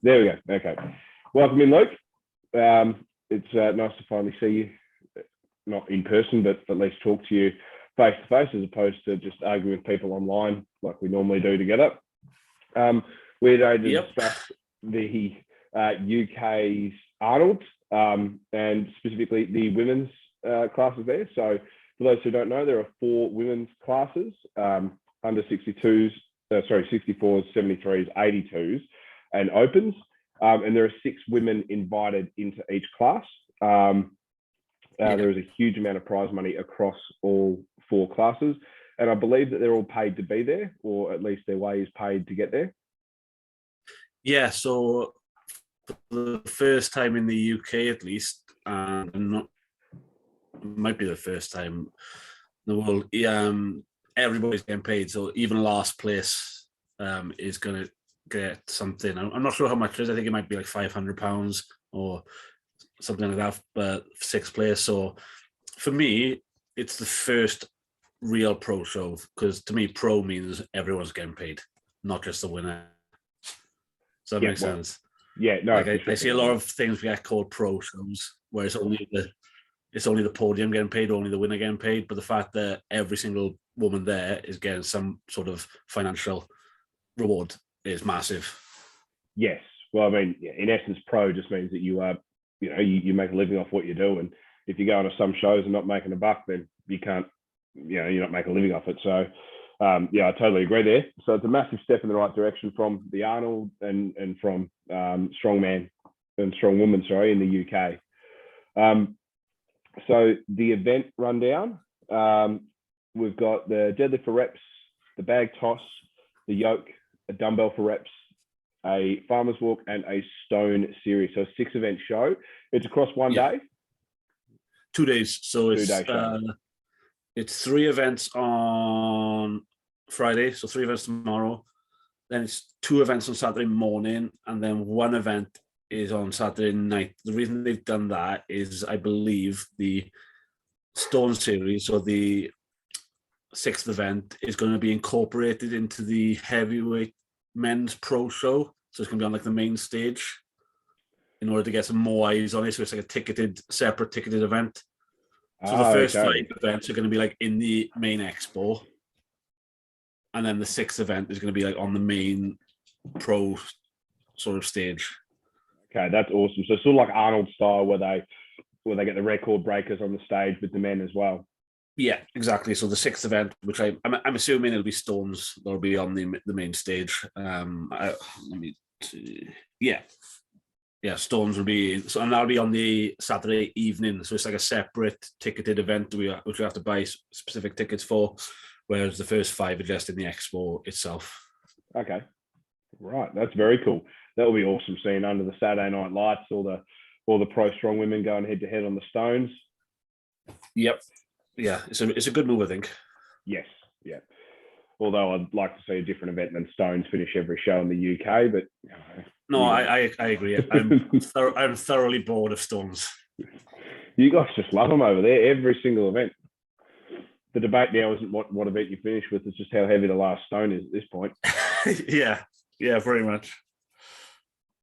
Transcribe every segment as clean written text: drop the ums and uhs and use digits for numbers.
There we go. Okay. Welcome in, Luke. It's nice to finally see you, not in person, but at least talk to you face to face as opposed to just arguing with people online like we normally do together. We're going to discuss the UK's Arnold and specifically the women's classes there. So for those who don't know, there are 4 women's classes, under 62s, 64s, 73s, 82s, and opens. And there are 6 women invited into each class. There is a huge amount of prize money across all 4 classes. And I believe that they're all paid to be there, or at least their way is paid to get there. Yeah, so for the first time in the UK, at least, and might be the first time in the world, everybody's getting paid. So even last place is going to get something. I'm not sure how much it is. I think it might be like £500 or something like that, but 6th place. So for me, it's the first real pro show, because to me, pro means everyone's getting paid, not just the winner. Does that make sense? Yeah, no. Like I see a lot of things we get called pro shows where it's only the podium getting paid, only the winner getting paid. But the fact that every single woman there is getting some sort of financial reward is massive. Yes. Well, I mean, in essence, pro just means that you are, you make a living off what you do. And if you go on to some shows and not making a buck, then you can't, you're not making a living off it. So, I totally agree there. So it's a massive step in the right direction from the Arnold and from Strongman and Strongwoman, in the UK. So the event rundown, we've got the deadlift for reps, the bag toss, the yoke, a dumbbell for reps, a farmer's walk, and a stone series. So a 6-event show. It's across one day? 2 days. So it's 3 events on Friday, so 3 events tomorrow. Then it's 2 events on Saturday morning, and then 1 event is on Saturday night. The reason they've done that is, I believe, the stone series, or the 6th event, is going to be incorporated into the heavyweight men's pro show. So it's going to be on like the main stage in order to get some more eyes on it. So it's like a separate ticketed event. So the first 5 events are going to be like in the main expo. And then the 6th event is going to be like on the main pro sort of stage. Okay, that's awesome. So sort of like Arnold style, where they get the record breakers on the stage with the men as well. Yeah, exactly. So the 6th event, which I'm assuming it'll be stones, that'll be on the main stage. Stones will be, and that'll be on the Saturday evening. So it's like a separate ticketed event which we have to buy specific tickets for, whereas the first 5 are just in the expo itself. Okay, right. That's very cool. That will be awesome seeing under the Saturday night lights, all the pro strong women going head to head on the stones. Yep. Yeah, it's a good move, I think. Yes, yeah. Although I'd like to see a different event than stones finish every show in the UK, but no, I agree. I'm thoroughly bored of stones. You guys just love them over there. Every single event. The debate now isn't what event you finish with; it's just how heavy the last stone is at this point. yeah, very much.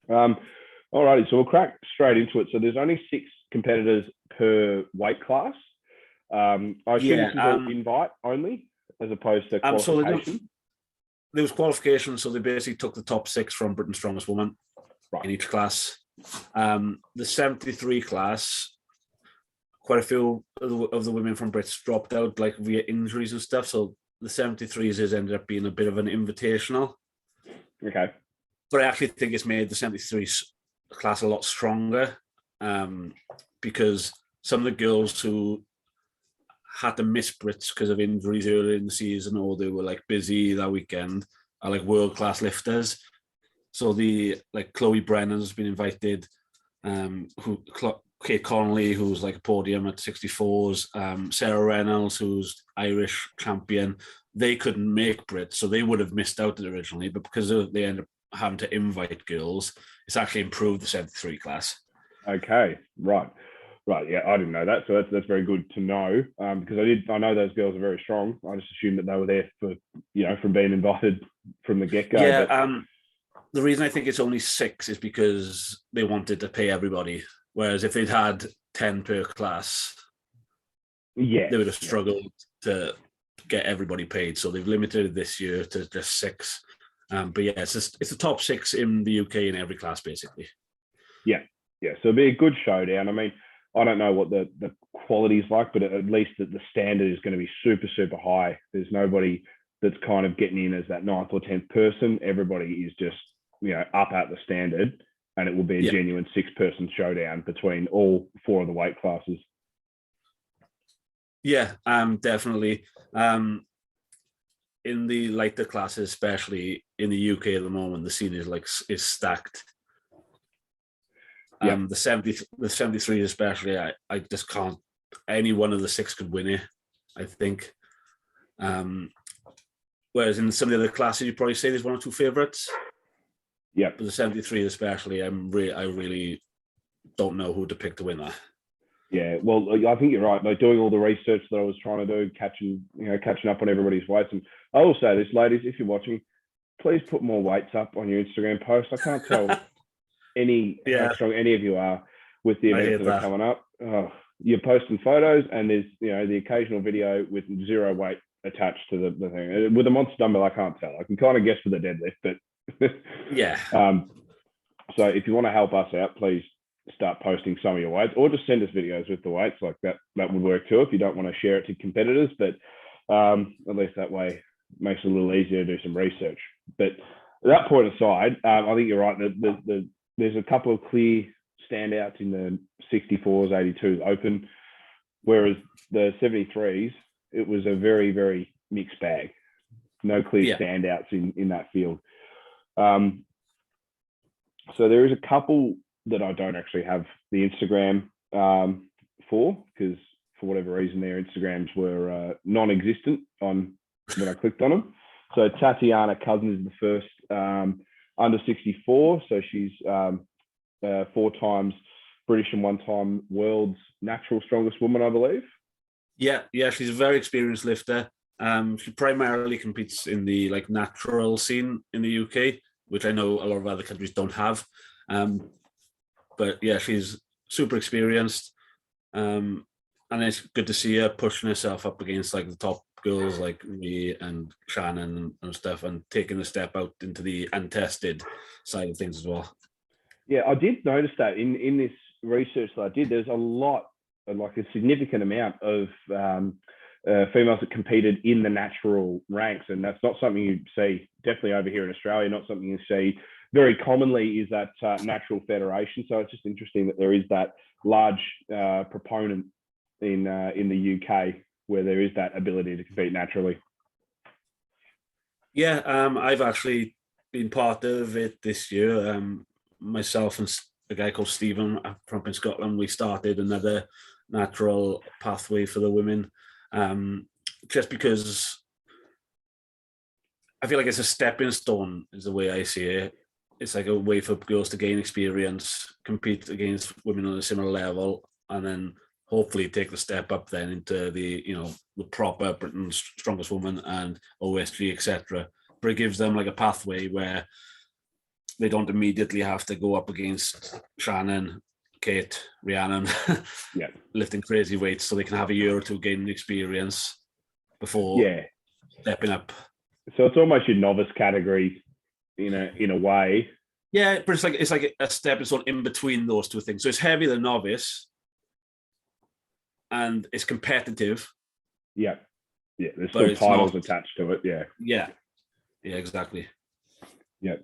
Alrighty, so we'll crack straight into it. So there's only 6 competitors per weight class. I assume this is all invite only, as opposed to qualification. So there was qualification, so they basically took the top 6 from Britain's Strongest Woman in each class. The 73 class, quite a few of the women from Brits dropped out, like via injuries and stuff. So the 73s has ended up being a bit of an invitational. Okay. But I actually think it's made the 73s class a lot stronger, because some of the girls who had to miss Brits because of injuries earlier in the season, or they were like busy that weekend, are like world-class lifters. So Chloe Brennan's been invited, Kate Connolly, who's like a podium at 64s, Sarah Reynolds, who's Irish champion. They couldn't make Brits, so they would have missed out originally, but because they ended up having to invite girls, it's actually improved the 73 class. Okay, right, yeah, I didn't know that, so that's very good to know, because I know those girls are very strong. I just assumed that they were there for from being invited from the get-go. Yeah, the reason I think it's only 6 is because they wanted to pay everybody. Whereas if they'd had 10 per class, they would have struggled to get everybody paid. So they've limited it this year to just 6. But yeah, it's the top 6 in the UK in every class, basically. Yeah. So it'll be a good showdown. I mean, I don't know what the quality is like, but at least the standard is going to be super, super high. There's nobody that's kind of getting in as that 9th or 10th person. Everybody is just, up at the standard, and it will be a genuine 6-person showdown between all 4 of the weight classes. Yeah, definitely. In the lighter classes, especially in the UK at the moment, the scene is stacked. The 73 especially, I just can't. Any one of the 6 could win it, I think. Whereas in some of the other classes, you probably say there's 1 or 2 favourites. Yeah, but the 73 especially, I really don't know who to pick to win that. Yeah, well, I think you're right. Like doing all the research that I was trying to do, catching up on everybody's weights. And I will say this, ladies, if you're watching, please put more weights up on your Instagram posts. I can't tell how strong any of you are with the events that are coming up. Oh, you're posting photos, and there's the occasional video with 0 weight attached to the thing. With a monster dumbbell, I can't tell. I can kind of guess for the deadlift, but yeah. So if you want to help us out, please start posting some of your weights, or just send us videos with the weights. Like that would work too if you don't want to share it to competitors. But at least that way it makes it a little easier to do some research. But that point aside, I think you're right. There's a couple of clear standouts in the 64s, 82s open, whereas the 73s, it was a very, very mixed bag. No clear standouts in that field. So there is a couple that I don't actually have the Instagram for, because for whatever reason their Instagrams were non-existent when I clicked on them. So Tatiana Cousins is the first under 64. So she's 4 times British and 1 time world's natural strongest woman, I believe. Yeah, she's a very experienced lifter. She primarily competes in the natural scene in the UK, which I know a lot of other countries don't have. But yeah, she's super experienced. And it's good to see her pushing herself up against the top girls like me and Shannon and stuff, and taking a step out into the untested side of things as well. Yeah, I did notice that in this research that I did, there's a lot, a significant amount of females that competed in the natural ranks, and that's not something you see definitely over here in Australia. Not something you see very commonly is that natural federation. So it's just interesting that there is that large proponent in the UK where there is that ability to compete naturally. Yeah, I've actually been part of it this year. Myself and a guy called Stephen from up in Scotland, we started another natural pathway for the women, just because I feel like it's a stepping stone is the way I see it. It's like a way for girls to gain experience, compete against women on a similar level, and then hopefully take the step up then into the proper Britain's Strongest Woman and OSG, etc. But it gives them a pathway where they don't immediately have to go up against Shannon, Kate, Rhiannon, lifting crazy weights, so they can have a year or two gaining experience before stepping up. So it's almost your novice category in a way. Yeah, but it's like a stepping stone in between those two things. So it's heavier than novice, and it's competitive. Yeah. There's still titles attached to it. Yeah, exactly. Yeah.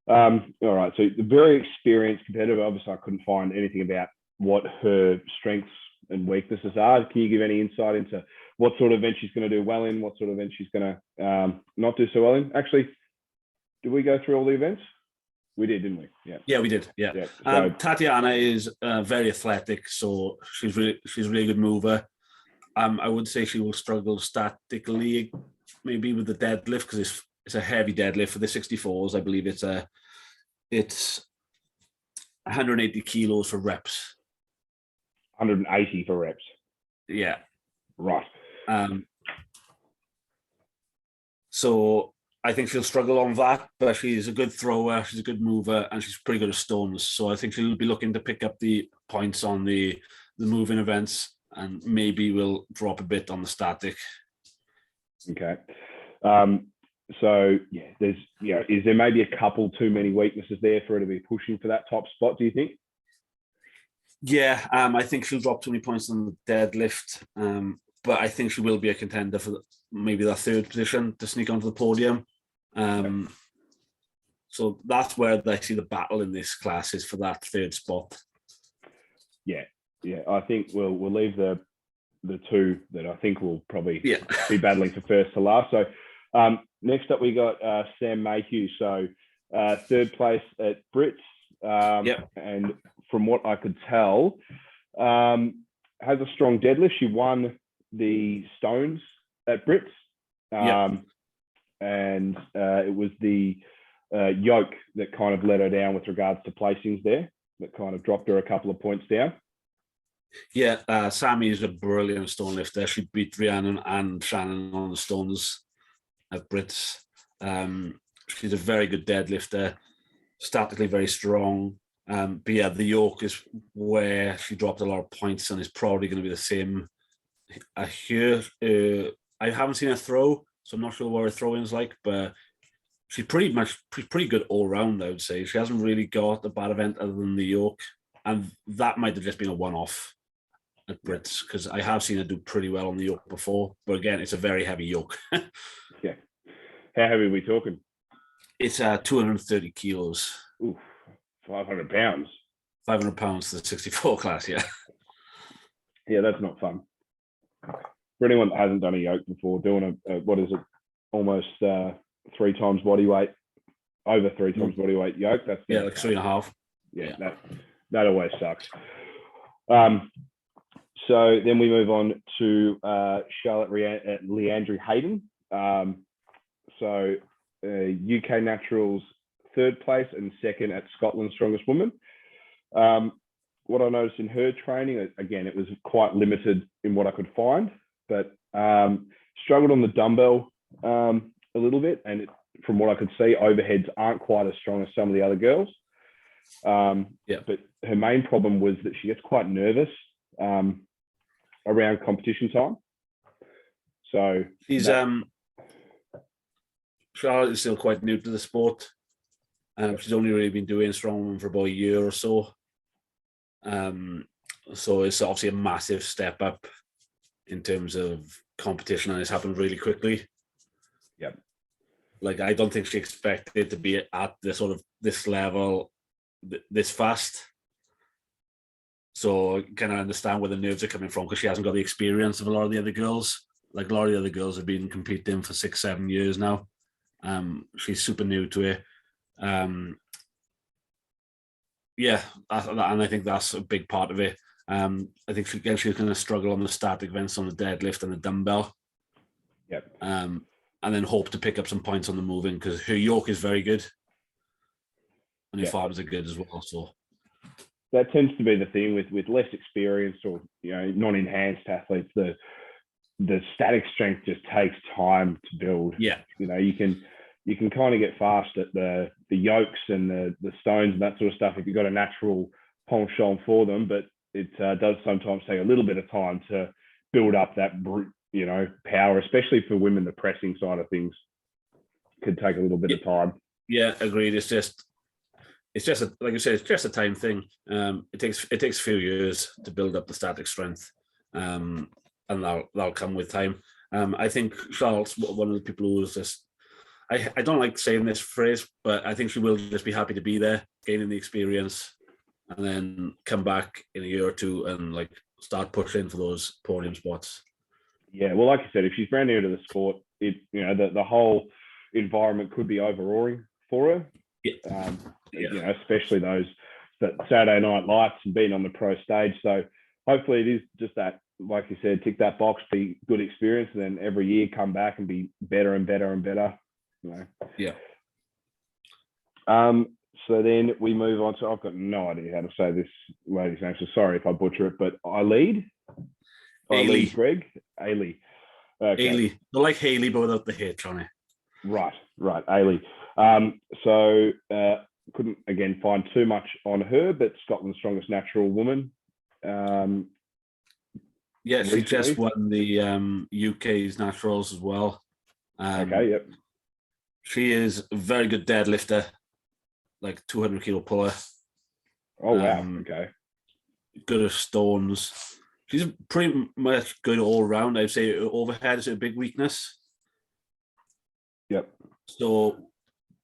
All right. So the very experienced competitor. Obviously, I couldn't find anything about what her strengths and weaknesses are. Can you give any insight into what sort of event she's going to do well in, what sort of event she's going to not do so well in? Actually, did we go through all the events? We did, didn't we? Yeah, we did. Yeah. So, Tatiana is very athletic, so she's a really good mover. I would say she will struggle statically, maybe with the deadlift, because it's a heavy deadlift for the 64s. I believe it's 180 kilos for reps. 180 for reps. Yeah. Right. So I think she'll struggle on that, but she's a good thrower, she's a good mover, and she's pretty good at stones. So I think she'll be looking to pick up the points on the moving events, and maybe will drop a bit on the static. Okay. So there's is there maybe a couple too many weaknesses there for her to be pushing for that top spot, do you think? Yeah, I think she'll drop too many points on the deadlift, but I think she will be a contender for maybe that third position to sneak onto the podium. So that's where I see the battle in this class is for that third spot. Yeah. I think we'll leave the two that I think will probably be battling for first to last. So next up we got Sam Mayhew. So third place at Brits, and from what I could tell, has a strong deadlift. She won the stones at Brits. And it was the yoke that kind of let her down with regards to placings there, that kind of dropped her a couple of points down. Yeah, Sammy is a brilliant stone lifter. She beat Rhiannon and Shannon on the stones at Brits. She's a very good deadlifter, statically very strong. But yeah, the yoke is where she dropped a lot of points and is probably going to be the same here. I haven't seen her throw, so I'm not sure what her throwing is like, but she's pretty good all round, I would say. She hasn't really got a bad event other than the yoke, and that might have just been a one-off at Brits, because I have seen her do pretty well on the yoke before, but again, it's a very heavy yoke. Yeah. How heavy are we talking? It's 230 kilos. Ooh, 500 pounds. 500 pounds to the 64 class, yeah. Yeah, that's not fun. For anyone that hasn't done a yoke before, doing what is it, almost 3 times body weight, over 3 times body weight yoke. That's like 3.5. Yeah, that always sucks. So then we move on to Charlotte Leandri Hayden. So UK Naturals third place and second at Scotland's Strongest Woman. What I noticed in her training, again, it was quite limited in what I could find, but struggled on the dumbbell a little bit. And from what I could see, overheads aren't quite as strong as some of the other girls. But her main problem was that she gets quite nervous around competition time. So she's Charlotte is still quite new to the sport. She's only really been doing Strongwoman for about a year or so. So it's obviously a massive step up in terms of competition, and it's happened really quickly. Yep. Like, I don't think she expected to be at this level this fast. So can I understand where the nerves are coming from, because she hasn't got the experience of a lot of the other girls. Like, a lot of the other girls have been competing for 6-7 years now. She's super new to it. And I think that's a big part of it. I think she's going to struggle on the static events on the deadlift and the dumbbell. Yep. And then hope to pick up some points on the moving, because her yoke is very good, and her farms are good as well. So that tends to be the thing with less experienced or non-enhanced athletes. The static strength just takes time to build. Yeah. You can kind of get fast at the yokes and the stones and that sort of stuff if you've got a natural penchant for them, but it does sometimes take a little bit of time to build up that brute, power, especially for women. The pressing side of things could take a little bit of time. Yeah, agreed. It's just like you said, it's just a time thing. It takes a few years to build up the static strength, and that'll come with time. I think Charlotte's one of the people who is just, I don't like saying this phrase, but I think she will just be happy to be there, gaining the experience, and then come back in a year or two and start pushing for those podium spots. Yeah, well, like I said, if she's brand new to the sport, the whole environment could be overawing for her. Especially those that Saturday Night Lights and being on the pro stage. So hopefully it is just that, like you said, tick that box, be good experience, and then every year come back and be better and better and better. Yeah. So then we move on to, I've got no idea how to say this lady's name, so sorry if I butcher it, but Eileen Greg. Ailey. Okay. Ailey. They're like Haley, but without the H on it. Right. Right, Ailey. So couldn't again find too much on her, but Scotland's strongest natural woman. Yeah, she just won the UK's naturals as well. Okay, yep. She is a very good deadlifter, like 200 kilo puller. Oh wow, okay. Good at stones. She's pretty much good all round. I'd say overhead is her big weakness. Yep. So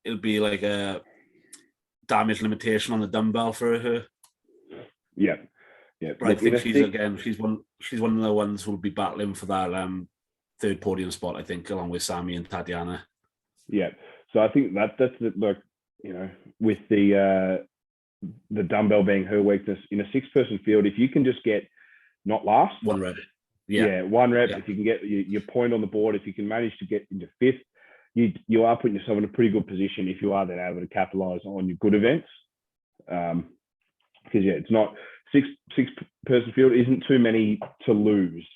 it'll be like a damage limitation on the dumbbell for her. Yep. Yeah, but I think she's one of the ones who will be battling for that third podium spot. I think, along with Sammy and Tatiana. Yeah, so I think that's like, you know, with the dumbbell being her weakness in a 6-person field, if you can just get not last, one rep, one rep. If you can get your point on the board, if you can manage to get into 5th, you are putting yourself in a pretty good position if you are then able to capitalize on your good events. Because it's not. 6-person field isn't too many to lose.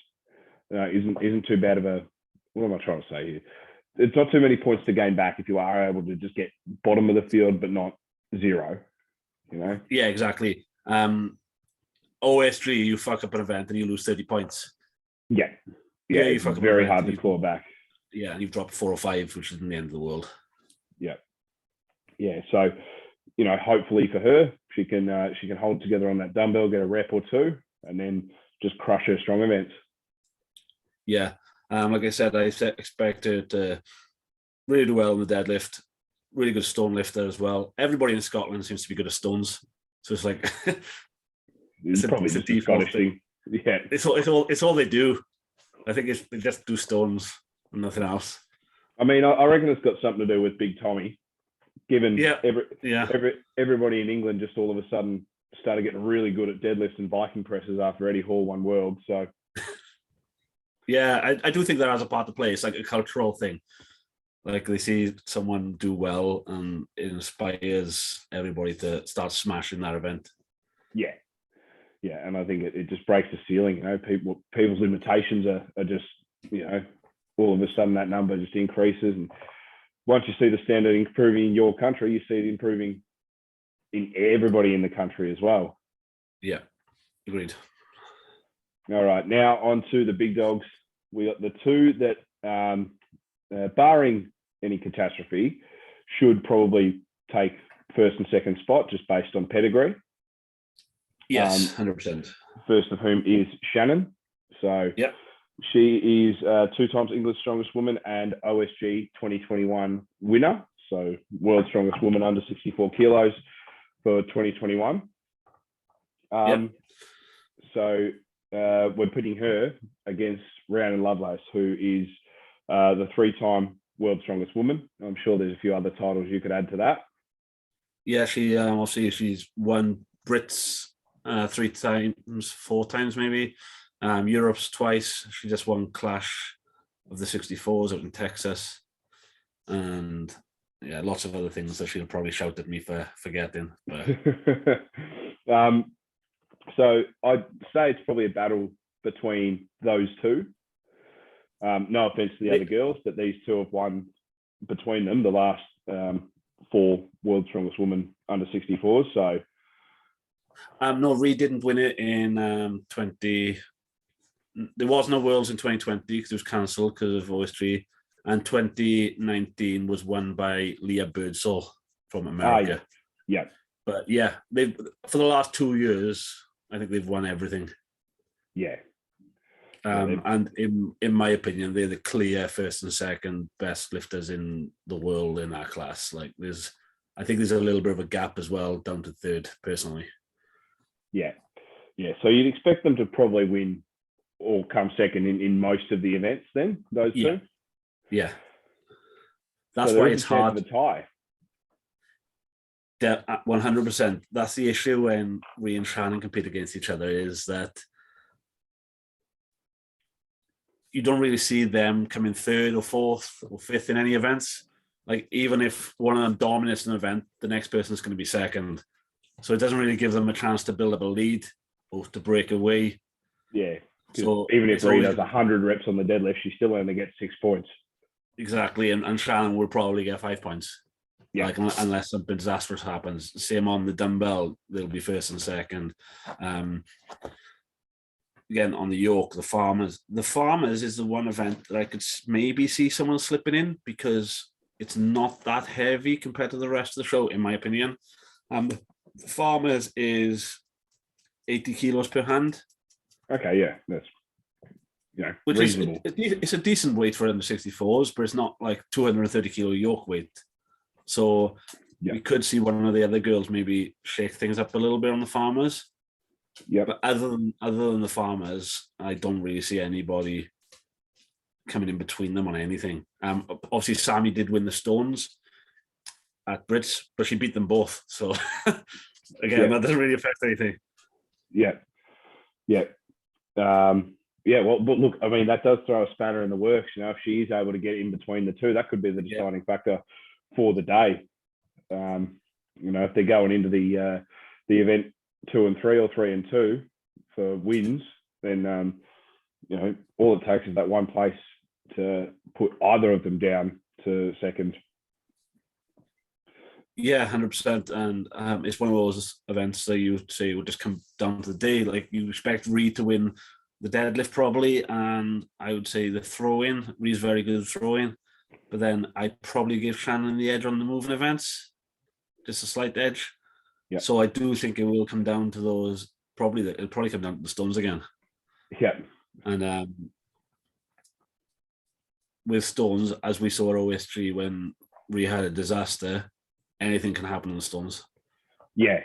Isn't too bad of a. What am I trying to say here? It's not too many points to gain back if you are able to just get bottom of the field, but not 0. You know. Yeah, exactly. OS3, you fuck up an event and you lose 30 points. Yeah, you it's fuck up very hard to claw back. Yeah, and you've dropped 4 or 5, which isn't the end of the world. Yeah. So, you know, hopefully for her, she can hold together on that dumbbell, get a rep or 2, and then just crush her strong events. Yeah, like I said, I expect her to really do well in the deadlift. Really good stone lifter as well. Everybody in Scotland seems to be good at stones, so it's like it's probably just a Scottish thing. Yeah, it's all they do. I think they just do stones and nothing else. I mean, I reckon it's got something to do with Big Tommy. Given everybody in England just all of a sudden started getting really good at deadlifts and Viking presses after Eddie Hall won World. So, yeah, I do think that has a part to play. It's like a cultural thing. Like they see someone do well and it inspires everybody to start smashing that event. Yeah, and I think it just breaks the ceiling. You know, people's limitations are just, you know, all of a sudden that number just increases, and once you see the standard improving in your country, you see it improving in everybody in the country as well. Yeah, agreed. All right, now on to the big dogs. We got the 2 that, barring any catastrophe, should probably take 1st and 2nd spot just based on pedigree. Yes, 100%. First of whom is Shannon. So yeah. She is 2 times England's strongest woman and OSG 2021 winner. So world's strongest woman under 64 kilos for 2021. So we're putting her against Rhiannon Lovelace, who is the 3-time world's strongest woman. I'm sure there's a few other titles you could add to that. Yeah, she's won Brits 3 times, 4 times maybe. Europe's twice. She just won Clash of the 64s out in Texas, and lots of other things that she'll probably shout at me for forgetting. But so I'd say it's probably a battle between those 2. No offense to the other girls, but these 2 have won between them the last 4 world's strongest women under 64s. So no, Reed didn't win it in 20. There was no Worlds in 2020 because it was cancelled because of OS3, and 2019 was won by Leah Birdsall from America. Yeah. But yeah, they've for the last 2 years, I think they've won everything. Yeah. And in my opinion, they're the clear 1st and 2nd best lifters in the world in that class. Like I think there's a little bit of a gap as well down to 3rd, personally. Yeah. So you'd expect them to probably win or come 2nd in most of the events then, those 2? Yeah. That's why it's hard. Of a tie. 100%. That's the issue when Rhea and Shannon compete against each other, is that you don't really see them coming 3rd or 4th or 5th in any events. Like, even if one of them dominates an event, the next person is going to be 2nd. So it doesn't really give them a chance to build up a lead or to break away. Yeah. So even if Rhea does 100 reps on the deadlift, she still only gets 6 points. Exactly, and Shannon will probably get 5 points. Yeah. Like, unless something disastrous happens. Same on the dumbbell, they'll be first and second. Again, on the yoke, the farmers is the one event that I could maybe see someone slipping in, because it's not that heavy compared to the rest of the show, in my opinion. The farmers is 80 kilos per hand. Okay, yeah, that's which reasonable. It's a decent weight for under 64s, but it's not like 230 kilo yoke weight. So we could see one of the other girls maybe shake things up a little bit on the farmers. Yeah. But other than the farmers, I don't really see anybody coming in between them on anything. Obviously, Sammy did win the stones at Brits, but she beat them both. So again, that doesn't really affect anything. Yeah. Well, but look, I mean, that does throw a spanner in the works. If she is able to get in between the two, that could be the deciding factor for the day. If they're going into the event 2 and 3 or 3 and 2 for wins, then all it takes is that one place to put either of them down to second. Yeah, 100%. And it's one of those events that you say will just come down to the day. Like, you expect Reed to win the deadlift probably, and I would say the throw-in. Reed's very good at throw-in, but then I'd probably give Shannon the edge on the moving events, just a slight edge. Yeah. So I do think it will come down to those. It'll probably come down to the stones again. Yeah. And with stones, as we saw at OSG when we had a disaster, anything can happen on the stones. Yeah.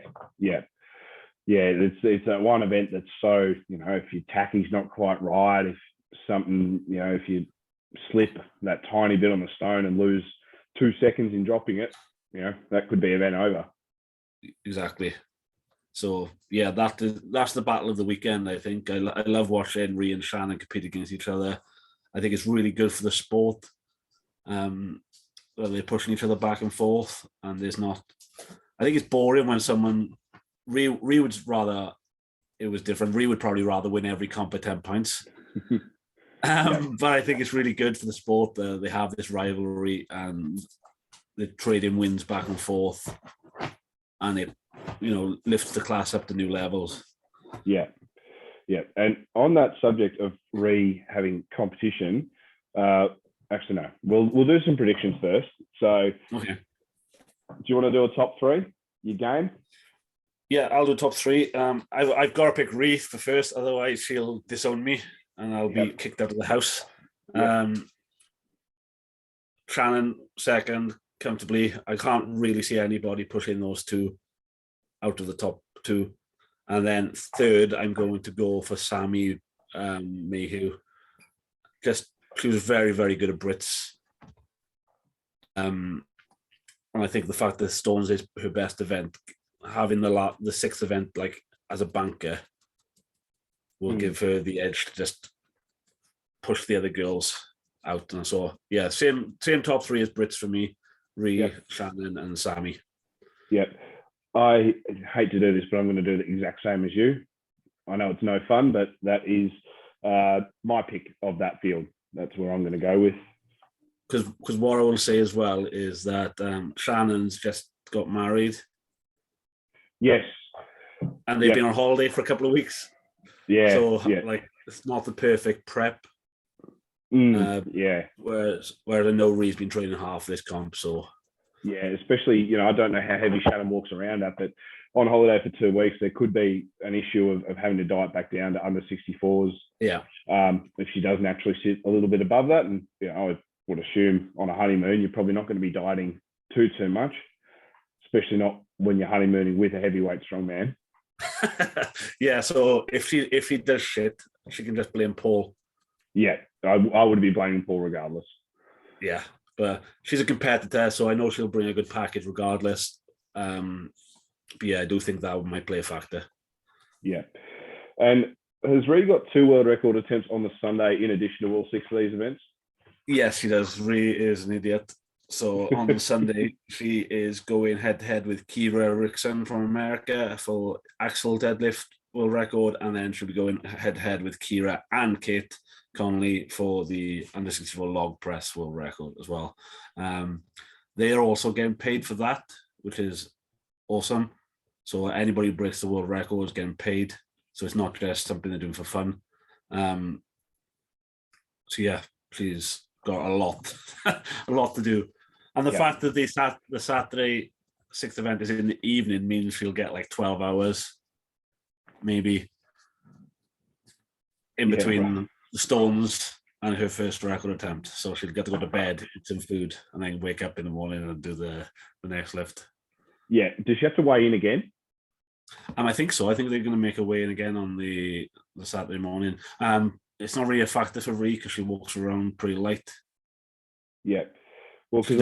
It's that one event that's so, if your tacky's not quite right, if something, if you slip that tiny bit on the stone and lose 2 seconds in dropping it, that could be event over. Exactly. So yeah, that's the battle of the weekend. I think I love watching Rhea and Shannon compete against each other. I think it's really good for the sport. They're pushing each other back and forth, and there's not. I think it's boring when someone. Rhea would rather. It was different. Rhea would probably rather win every comp at 10 points. But I think it's really good for the sport. They have this rivalry, and they trade in wins back and forth, and it lifts the class up to new levels. Yeah. And on that subject of having competition, actually no, we'll do some predictions first. So, okay, do you want to do a top 3? Your game? Yeah, I'll do top 3. I've got to pick Reith for first, otherwise she'll disown me and I'll be kicked out of the house. Shannon second, comfortably. I can't really see anybody pushing those two out of the top 2. And then third, I'm going to go for Sammy Mayhew. She was very, very good at Brits. And I think the fact that Stones is her best event, having the 6th event like as a banker, will give her the edge to just push the other girls out. And so, yeah, same top 3 as Brits for me: Rhea, Shannon, and Sammy. Yep. I hate to do this, but I'm going to do the exact same as you. I know it's no fun, but that is my pick of that field. That's where I'm going to go with. Because what I will say as well is that Shannon's just got married. Yes. And they've been on holiday for a couple of weeks. Yeah. So it's not the perfect prep. Whereas I know Ree's been training half this comp, so. Yeah, especially, I don't know how heavy Shannon walks around at, but on holiday for 2 weeks, there could be an issue of having to diet back down to under 64s. Yeah. If she does naturally sit a little bit above that. And I would assume on a honeymoon, you're probably not going to be dieting too much, especially not when you're honeymooning with a heavyweight strong man. Yeah, so if she does shit, she can just blame Paul. Yeah, I would be blaming Paul regardless. Yeah. But she's a competitor, so I know she'll bring a good package regardless. But yeah, I do think that might play a factor. Yeah. And has Rhea got 2 world record attempts on the Sunday in addition to all 6 of these events? Yes, she does. Rhea is an idiot. So on Sunday, she is going head-to-head with Kira Rickson from America for axle deadlift world record, and then she'll be going head to head with Kira and Kate Connolly for the under 64 log press world record as well. They are also getting paid for that, which is awesome. So anybody who breaks the world record is getting paid. So it's not just something they're doing for fun. So yeah, she's got a lot, a lot to do. And the fact that the Saturday 6th event is in the evening means she'll get like 12 hours, maybe, in between the stones and her first record attempt. So she'll get to go to bed, eat some food, and then wake up in the morning and do the next lift. Yeah. Does she have to weigh in again? I think so. I think they're going to make her weigh in again on the Saturday morning. It's not really a factor for Ree because she walks around pretty light. Yeah. Well, because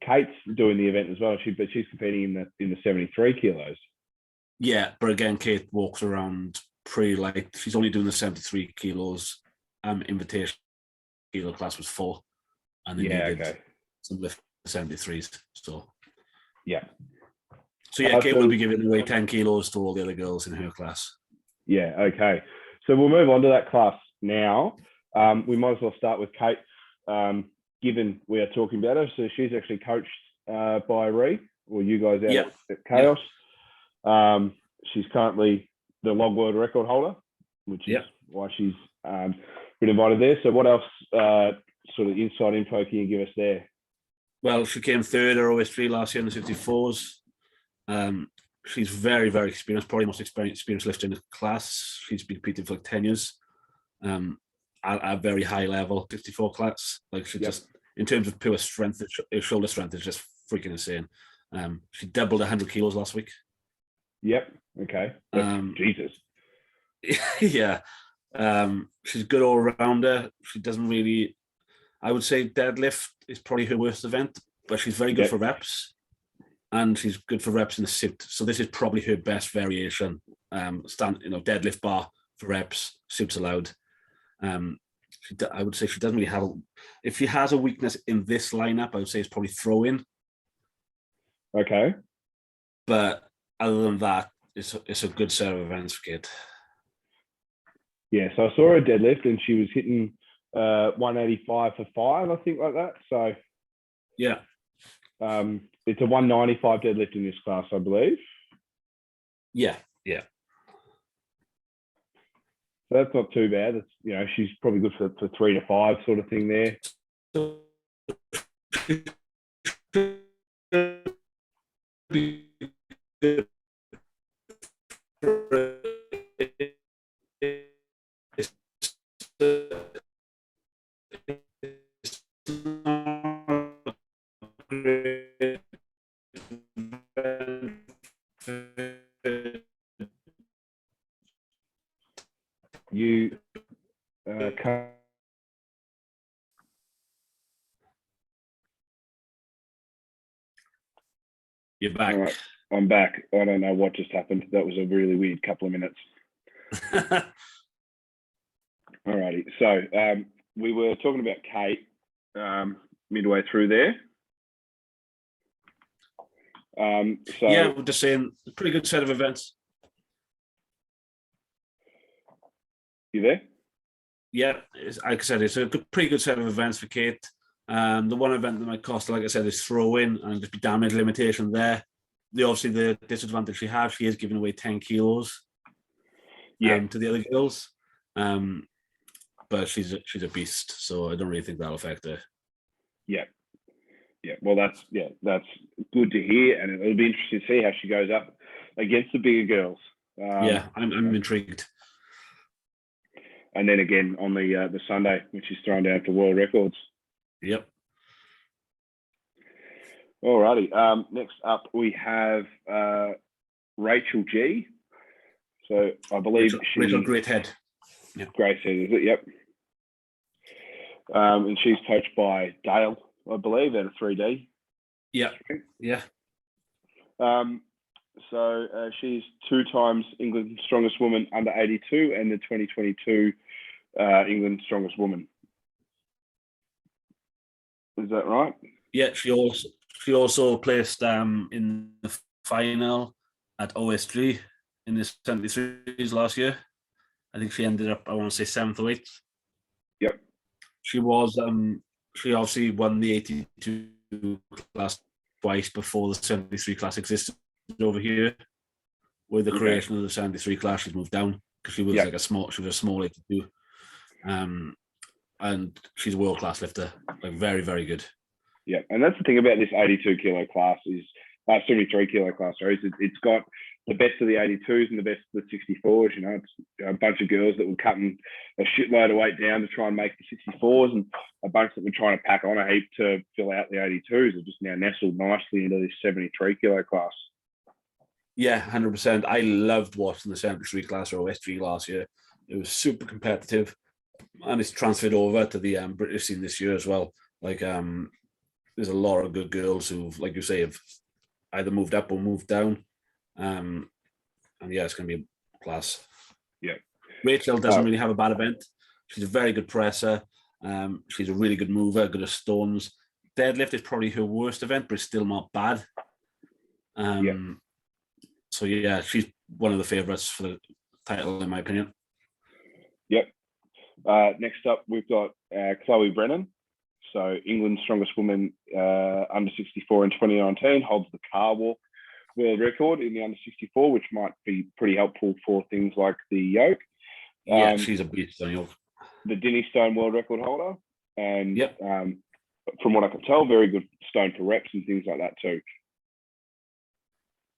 Kate's doing the event as well. But she's competing in the 73 kilos. Yeah, but again, Kate walks around pretty light. She's only doing the 73 kilos. Invitation kilo class was full, and they needed some lift 73s. So yeah. So yeah, Kate will be giving away 10 kilos to all the other girls in her class. Yeah. Okay. So we'll move on to that class now. We might as well start with Kate, given we are talking about her. So she's actually coached by Ree, or you guys out at Chaos. Yeah. She's currently the log world record holder, which is why she's been invited there. So what else sort of inside info can you give us there? Well, she came third at OS3 last year in the 54s. She's very, very experienced, probably the most experienced lifter in the class. She's been competing for like 10 years at a very high level, 54 class. Like she just, in terms of pure strength, shoulder strength is just freaking insane. She doubled 100 kilos last week. Yep. Okay. Jesus. Yeah. She's good all rounder. She doesn't really, I would say deadlift is probably her worst event, but she's very good for reps. And she's good for reps in the sit. So this is probably her best variation. Deadlift bar for reps, sips allowed. I would say she doesn't really have. If she has a weakness in this lineup, I would say it's probably throw-in. Okay. But other than that, it's a good set of events for Kate. Yeah, so I saw her deadlift and she was hitting 185 for 5, I think, like that. So yeah. It's a 195 deadlift in this class, I believe. Yeah, yeah. So that's not too bad. It's, she's probably good for 3 to 5 sort of thing there. You can't. You're back. All right, I'm back. I don't know what just happened. That was a really weird couple of minutes. All righty. So we were talking about Kate midway through there. We're just saying a pretty good set of events. You there? Yeah, like I said, it's a pretty good set of events for Kate. The one event that might cost, like I said, is throw-in and just be damage limitation there. The disadvantage she is giving away 10 kilos to the other girls. But she's a beast, so I don't really think that'll affect her. Yeah. Yeah. Well, that's good to hear, and it'll be interesting to see how she goes up against the bigger girls. I'm intrigued. And then again on the Sunday, which is thrown down for world records. Yep. Alrighty. Next up, we have Rachel G. So I believe Rachel Greathead. Yeah. Greathead, is it? Yep. And she's coached by Dale, I believe, at a 3D. Yeah. Yeah. So she's 2 times England's strongest woman under 82 and the 2022 England's strongest woman. Is that right? Yeah, she also placed in the final at OS3 in the 73s last year. I think she ended up, I want to say 7th or 8th. Yep. She was, she obviously won the 82 class twice before the 73 class existed over here. With the creation of the 73 class, she's moved down because she was like a small 82. And she's a world-class lifter, like very, very good. Yeah, and that's the thing about this 82 kilo class is 73 kilo class, sorry, it's got the best of the 82s and the best of the 64s. You know, it's a bunch of girls that were cutting a shitload of weight down to try and make the 64s, and a bunch that were trying to pack on a heap to fill out the 82s are just now nestled nicely into this 73 kilo class. Yeah, 100%. I loved watching the 73 class or OSG last year. It was super competitive, and it's transferred over to the British scene this year as well. Like, there's a lot of good girls who've, like you say, have either moved up or moved down. And yeah, it's going to be a class. Yeah. Rachel doesn't really have a bad event. She's a very good presser. She's a really good mover, good at stones. Deadlift is probably her worst event, but it's still not bad. So yeah, she's one of the favourites for the title, in my opinion. Yep. Next up, we've got Chloe Brennan. So England's strongest woman under 64 in 2019, holds the car walk world record in the under 64, which might be pretty helpful for things like the yoke. Yeah, she's a beast on yoke. The Dinny Stone world record holder. And from what I can tell, very good stone for reps and things like that too.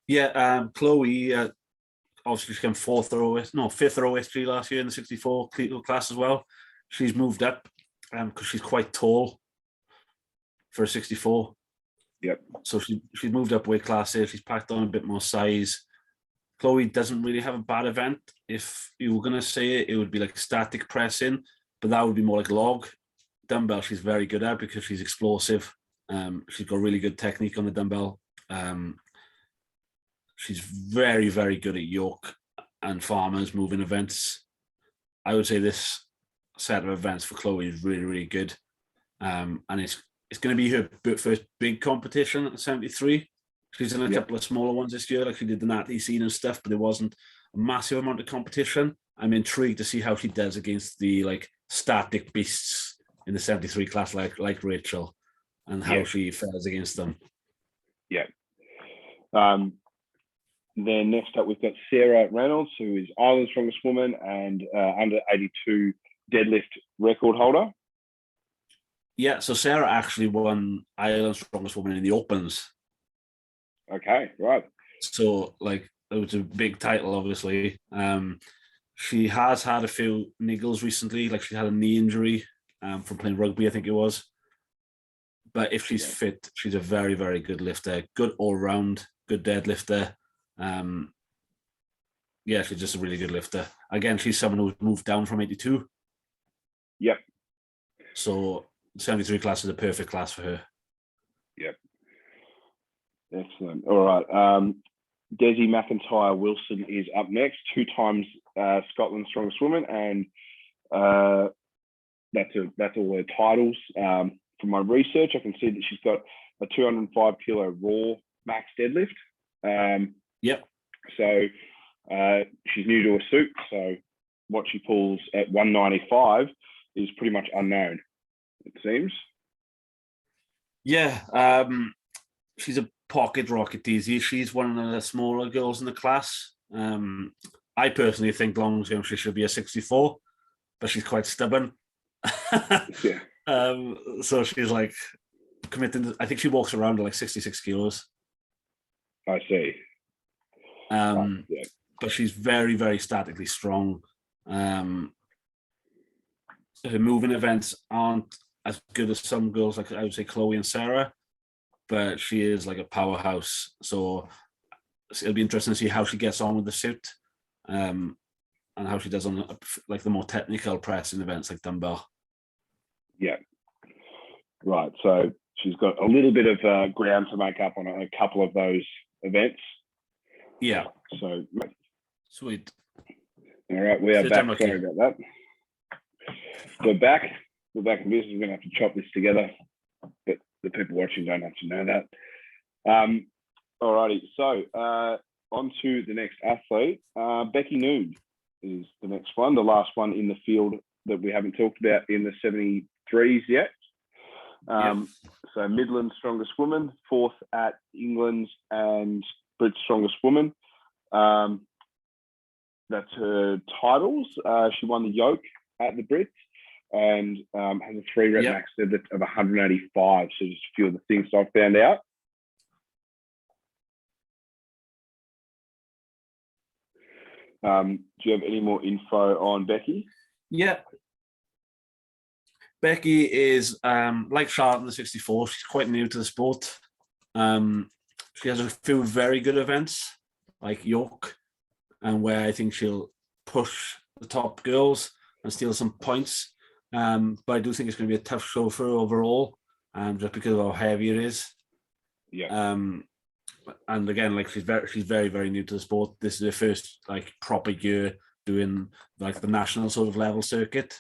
Yeah, Chloe, obviously she came 5th or OSG last year in the 64 class as well. She's moved up because she's quite tall for a 64. Yep. So she's moved up weight classes. She's packed on a bit more size. Chloe doesn't really have a bad event. If you were going to say it, it would be like static pressing, but that would be more like log. Dumbbell she's very good at because she's explosive. She's got really good technique on the dumbbell. She's very, very good at yoke and farmers moving events. I would say this set of events for Chloe is really, really good. And it's going to be her first big competition at 73. She's in a couple of smaller ones this year, like she did the Natty scene and stuff, but there wasn't a massive amount of competition. I'm intrigued to see how she does against the like static beasts in the 73 class, like Rachel, and how she fares against them. Yeah. Then next up, we've got Sarah Reynolds, who is Ireland's strongest woman and under 82 deadlift record holder. Yeah, so Sarah actually won Ireland's strongest woman in the Opens. Okay, right. So, like, it was a big title, obviously. She has had a few niggles recently. Like, she had a knee injury from playing rugby, I think it was. But if she's fit, she's a very, very good lifter. Good all-round, good deadlifter. Yeah, she's just a really good lifter. Again, she's someone who's moved down from 82. Yep. So 73 class is a perfect class for her. Yep. Excellent. All right. Desi McIntyre Wilson is up next, 2 times Scotland's strongest woman, and that's all her titles. From my research, I can see that she's got a 205 kilo raw max deadlift. So she's new to a suit, so what she pulls at 195 is pretty much unknown, it seems. Yeah, she's a pocket rocket, Daisy. She's one of the smaller girls in the class. I personally think long term she should be a 64, but she's quite stubborn. So she's like committing. I think she walks around at like 66 kilos. I see. But she's very, very statically strong. Her moving events aren't as good as some girls, like I would say Chloe and Sarah, but she is like a powerhouse. So it'll be interesting to see how she gets on with the suit, and how she does on like the more technical pressing events like dumbbell. Yeah. Right. So she's got a little bit of ground to make up on a couple of those events. Yeah. So sweet. All right, we are back. Sorry about that. We're back. We're back in business. We're going to have to chop this together, but the people watching don't have to know that. All righty. So on to the next athlete. Becky Noon is the next one, the last one in the field that we haven't talked about in the 73s yet. So Midland's strongest woman, 4th at England's and Britain's strongest woman. That's her titles. She won the yoke at the Brits and has a 3-rep max of 185. So just a few of the things I found out. Do you have any more info on Becky? Yeah. Becky is, like Charlotte in the 64, she's quite new to the sport. She has a few very good events, like York, and where I think she'll push the top girls and steal some points. But I do think it's going to be a tough show for her overall, just because of how heavy it is. Yeah. And again, like she's very, very new to the sport. This is her first like proper year doing like the national sort of level circuit.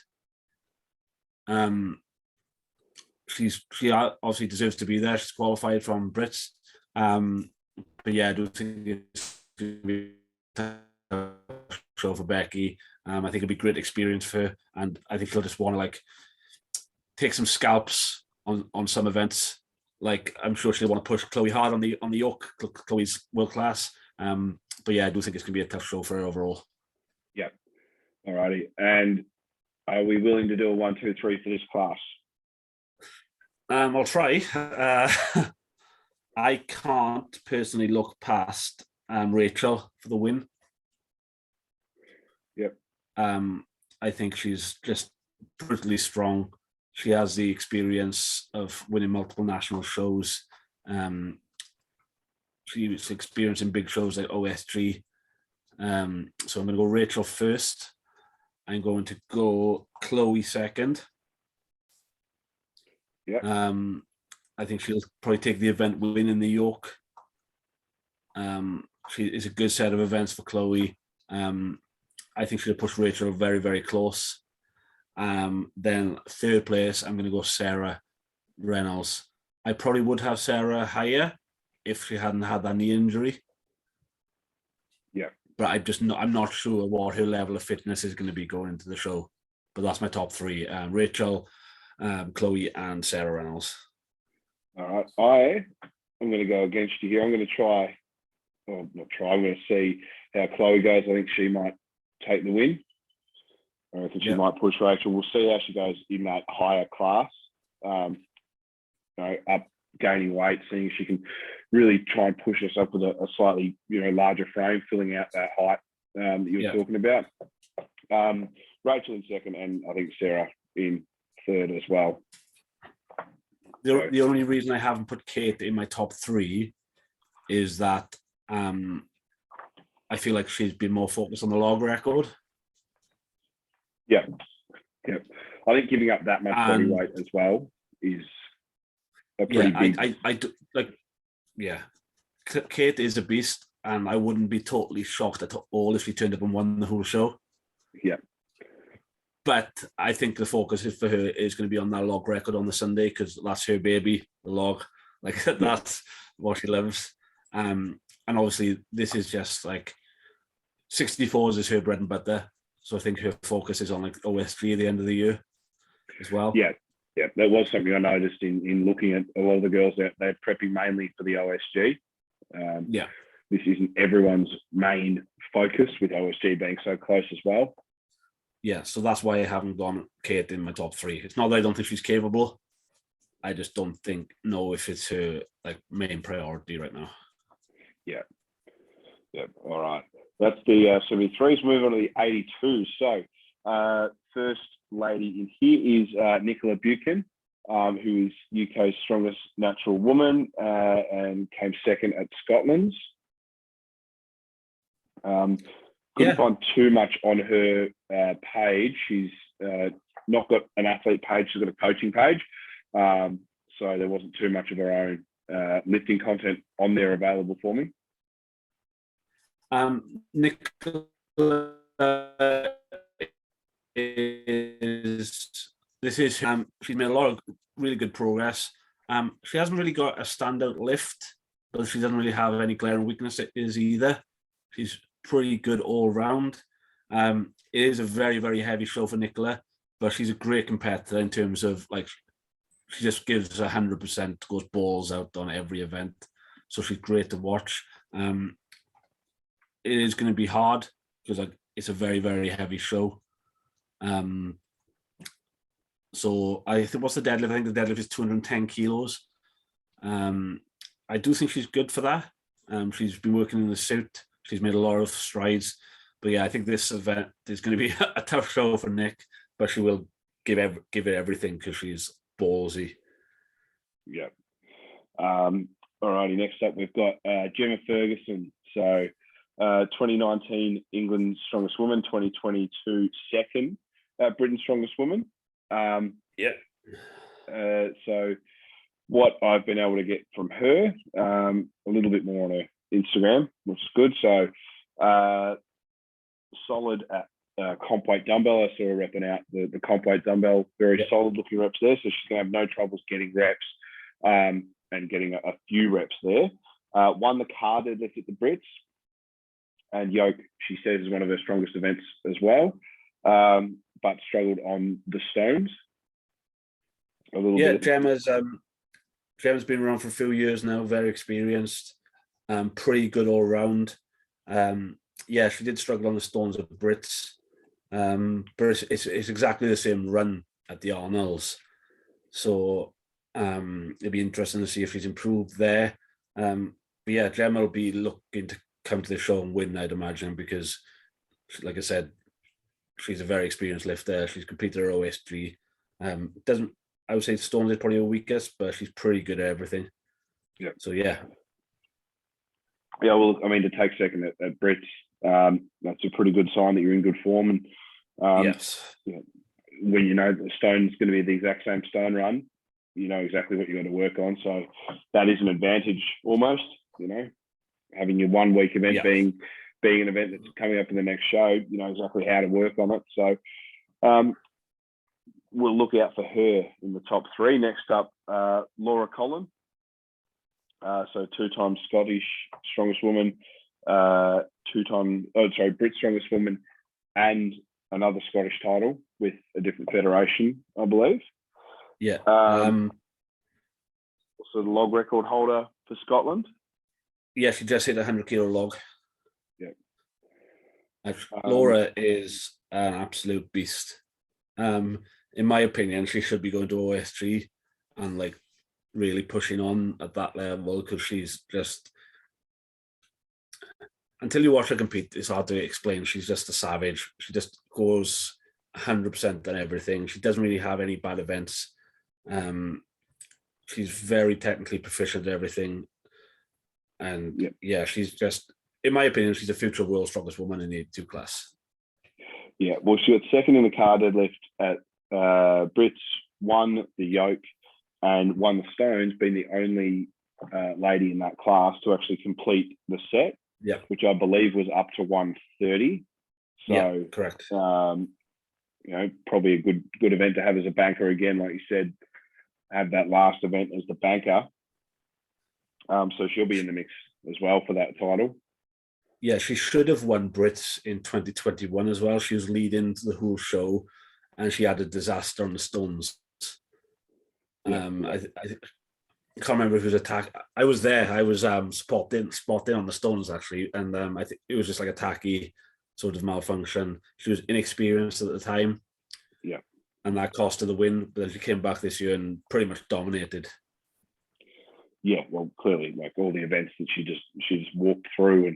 She obviously deserves to be there. She's qualified from Brits. But yeah, I do think it's going to be a show for Becky. I think it'll be a great experience for her, and I think she'll just want to like take some scalps on some events. Like I'm sure she'll want to push Chloe hard on the yoke. Chloe's world class. But yeah, I do think it's going to be a tough show for her overall. Yeah. Alrighty. And are we willing to do a 1, 2, 3 for this class? I'll try. I can't personally look past Rachel for the win. Yep. I think she's just brutally strong. She has the experience of winning multiple national shows. She's experienced in big shows like OSG. So I'm going to go Rachel first. I'm going to go Chloe second. Yeah. I think she'll probably take the event win in the York. It's a good set of events for Chloe. I think she'll push Rachel very, very close. Then third place, I'm going to go Sarah Reynolds. I probably would have Sarah higher if she hadn't had that knee injury. Yeah. But I'm not sure what her level of fitness is going to be going into the show. But that's my top 3: Rachel, Chloe, and Sarah Reynolds. All right. I'm going to go against you here. I'm going to try. Well, not try. I'm going to see how Chloe goes. I think she might take the win. I reckon she might push Rachel. We'll see how she goes in that higher class. Up gaining weight, seeing if she can really try and push herself with a slightly larger frame, filling out that height that you were talking about. Rachel in second, and I think Sarah in third as well. The only reason I haven't put Kate in my top 3 is that I feel like she's been more focused on the log record. Yeah. I think giving up that much body weight as well is a pretty big. I do like. Yeah, Kate is a beast, and I wouldn't be totally shocked at all if she turned up and won the whole show. Yeah. But I think the focus for her is going to be on that log record on the Sunday, because that's her baby, the log. Like that's what she loves. And obviously this is just like 64s is her bread and butter. So I think her focus is on like OS3 at the end of the year as well. Yeah. That was something I noticed in looking at a lot of the girls that they're prepping mainly for the OSG. This isn't everyone's main focus, with OSG being so close as well. Yeah, so that's why I haven't gone Kate in my top 3. It's not that I don't think she's capable. I just don't know if it's her like main priority right now. Yeah. All right. That's the 73s. Move on to the 82s. So first lady in here is Nicola Buchan, who is UK's strongest natural woman and came second at Scotland's. Couldn't find too much on her page. She's not got an athlete page. She's got a coaching page. So there wasn't too much of her own lifting content on there available for me. Nicola she's made a lot of really good progress. She hasn't really got a standout lift, but she doesn't really have any glaring weaknesses either. She's pretty good all round. It is a very, very heavy show for Nicola, but she's a great competitor in terms of like, she just gives 100%, goes balls out on every event. So she's great to watch. It is going to be hard because it's a very, very heavy show. So I think, what's the deadlift? I think the deadlift is 210 kilos. I do think she's good for that. She's been working in the suit. She's made a lot of strides. But yeah, I think this event is going to be a tough show for Nick, but she will give it everything because she's ballsy. Yeah. All righty. Next up, we've got Gemma Ferguson. So 2019 England's strongest woman, 2022 second Britain's strongest woman. So what I've been able to get from her, a little bit more on her Instagram, which is good. So solid at comp weight dumbbell. I saw her repping out the comp weight dumbbell, very solid looking reps there. So she's going to have no troubles getting reps and getting a few reps there. Won the car deadlift at the Brits, and yoke, she says, is one of her strongest events as well, but struggled on the stones a little bit. Gemma's been around for a few years now, very experienced, pretty good all round. She did struggle on the stones at the Brits, but it's exactly the same run at the Arnolds. So it'd be interesting to see if she's improved there. But yeah, Gemma will be looking to come to the show and win, I'd imagine, because, like I said, she's a very experienced lifter. She's competed her OSG. I would say stones is probably her weakest, but she's pretty good at everything. Yeah. So yeah. Yeah, well, I mean, to take second at Brits, that's a pretty good sign that you're in good form. And yes, when you know the stone's going to be the exact same stone run, you know exactly what you got to work on. So that is an advantage almost. Having your 1 week event being an event that's coming up in the next show, you know exactly how to work on it. So we'll look out for her in the top 3. Next up, Laura Collin. So 2-time Scottish strongest woman, Brit strongest woman, and another Scottish title with a different federation, I believe. Yeah. Also the log record holder for Scotland. Yeah, she just hit 100 kilo log. Yeah. Laura is an absolute beast. In my opinion, she should be going to OSG and like really pushing on at that level, because she's just, until you watch her compete, it's hard to explain. She's just a savage. She just goes 100% on everything. She doesn't really have any bad events. She's very technically proficient at everything. And she's just, in my opinion, she's a future world's strongest woman in the 82 class. Yeah, well, she got second in the car deadlift at Brits, won the yoke and won the stones, being the only lady in that class to actually complete the set, which I believe was up to 130. So, correct. Probably a good event to have as a banker again, like you said, have that last event as the banker. So she'll be in the mix as well for that title. Yeah, she should have won Brits in 2021 as well. She was leading the whole show, and she had a disaster on the stones. I can't remember if it was attack. I was there. I was spotting on the stones actually, and I think it was just like a tacky sort of malfunction. She was inexperienced at the time. Yeah, and that cost her the win. But then she came back this year and pretty much dominated. Yeah, well, clearly, like all the events that she just walked through,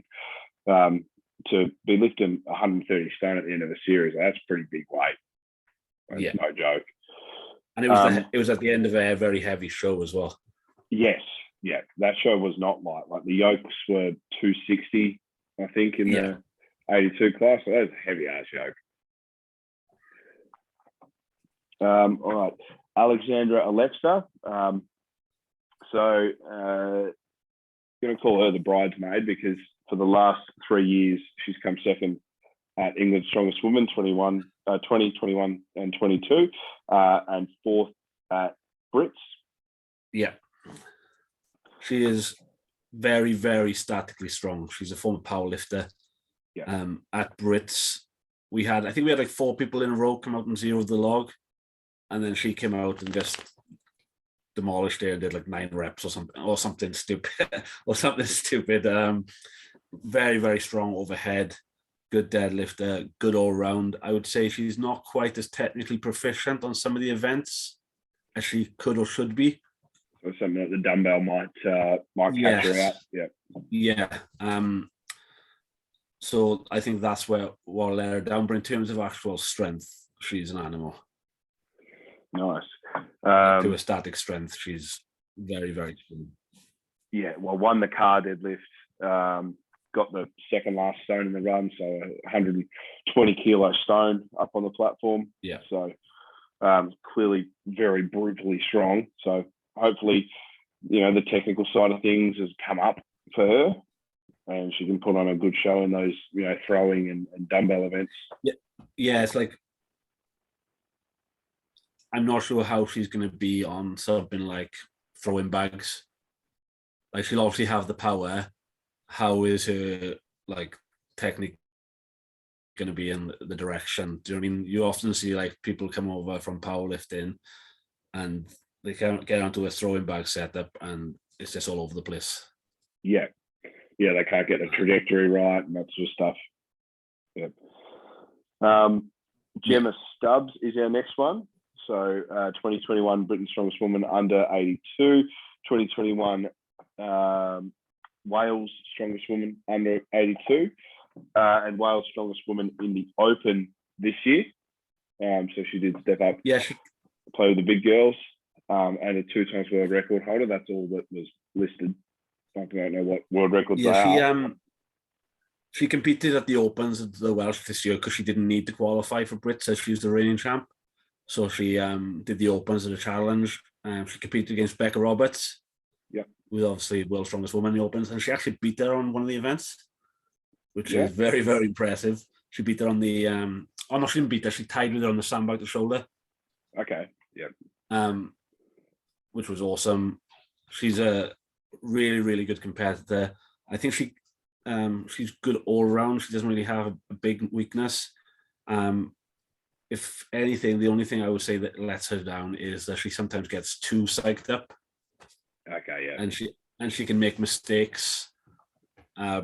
and to be lifting 130 stone at the end of a series, that's pretty big weight. That's no joke. And it was at the end of a very heavy show as well. Yes, yeah, that show was not light. Like the yokes were 260, I think, in the 82 class. So that was a heavy ass yoke. All right, Alexandra Alexa. So going to call her the bridesmaid, because for the last 3 years she's come second at England's strongest woman, 20, 21 and 22, and fourth at Brits. Yeah, she is very, very statically strong. She's a former powerlifter. At Brits, I think we had like 4 people in a row come out and zeroed the log, and then she came out and just demolished it and did like 9 reps or something stupid very, very strong overhead, good deadlifter, good all round. I would say she's not quite as technically proficient on some of the events as she could or should be. So something like the dumbbell might catch her out. Yeah. So I think that's where we'll let her down. But in terms of actual strength, she's an animal. Nice. To a static strength, she's very, very strong. Yeah, well, won the car deadlift, got the second last stone in the run, so 120 kilo stone up on the platform. Yeah. So clearly very brutally strong. So hopefully, the technical side of things has come up for her, and she can put on a good show in those, throwing and dumbbell events. Yeah, it's like, I'm not sure how she's going to be on something like throwing bags. Like, she'll obviously have the power. How is her like technique going to be in the direction? Do you know what I mean? You often see like people come over from powerlifting and they can't get onto a throwing bag setup and it's just all over the place. Yeah, they can't get the trajectory right and that sort of stuff. Yeah. Gemma Stubbs is our next one. So 2021 Britain's Strongest Woman under 82, 2021 Wales Strongest Woman under 82, and Wales Strongest Woman in the Open this year. So she did step up, play with the big girls, and a 2 times world record holder. That's all that was listed. I don't know what world records they are. She competed at the Opens of the Welsh this year because she didn't need to qualify for Brits as she was the reigning champ. So she did the Opens of the challenge. She competed against Becca Roberts. Yeah. With obviously World's Strongest Woman in the Opens, and she actually beat her on one of the events, which is very, very impressive. She beat her on the no, she didn't beat her, she tied with her on the sandbag to shoulder. Okay. Yeah. Which was awesome. She's a really, really good competitor. I think she's good all around. She doesn't really have a big weakness. If anything, the only thing I would say that lets her down is that she sometimes gets too psyched up. Okay, yeah. And she can make mistakes, not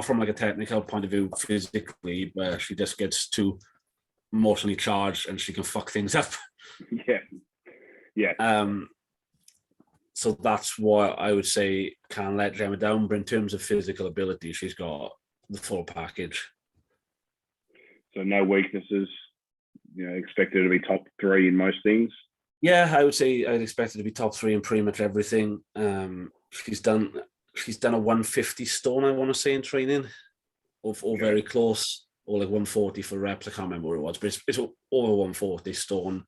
from like a technical point of view physically, but she just gets too emotionally charged and she can fuck things up. Yeah. So that's what I would say can let Gemma down. But in terms of physical ability, she's got the full package. So no weaknesses. Expect her to be top 3 in most things. Yeah, I would say I'd expect her to be top 3 in pretty much everything. She's done a 150 stone, I want to say, in training, or very close, or like 140 for reps. I can't remember what it was, but it's over 140 stone.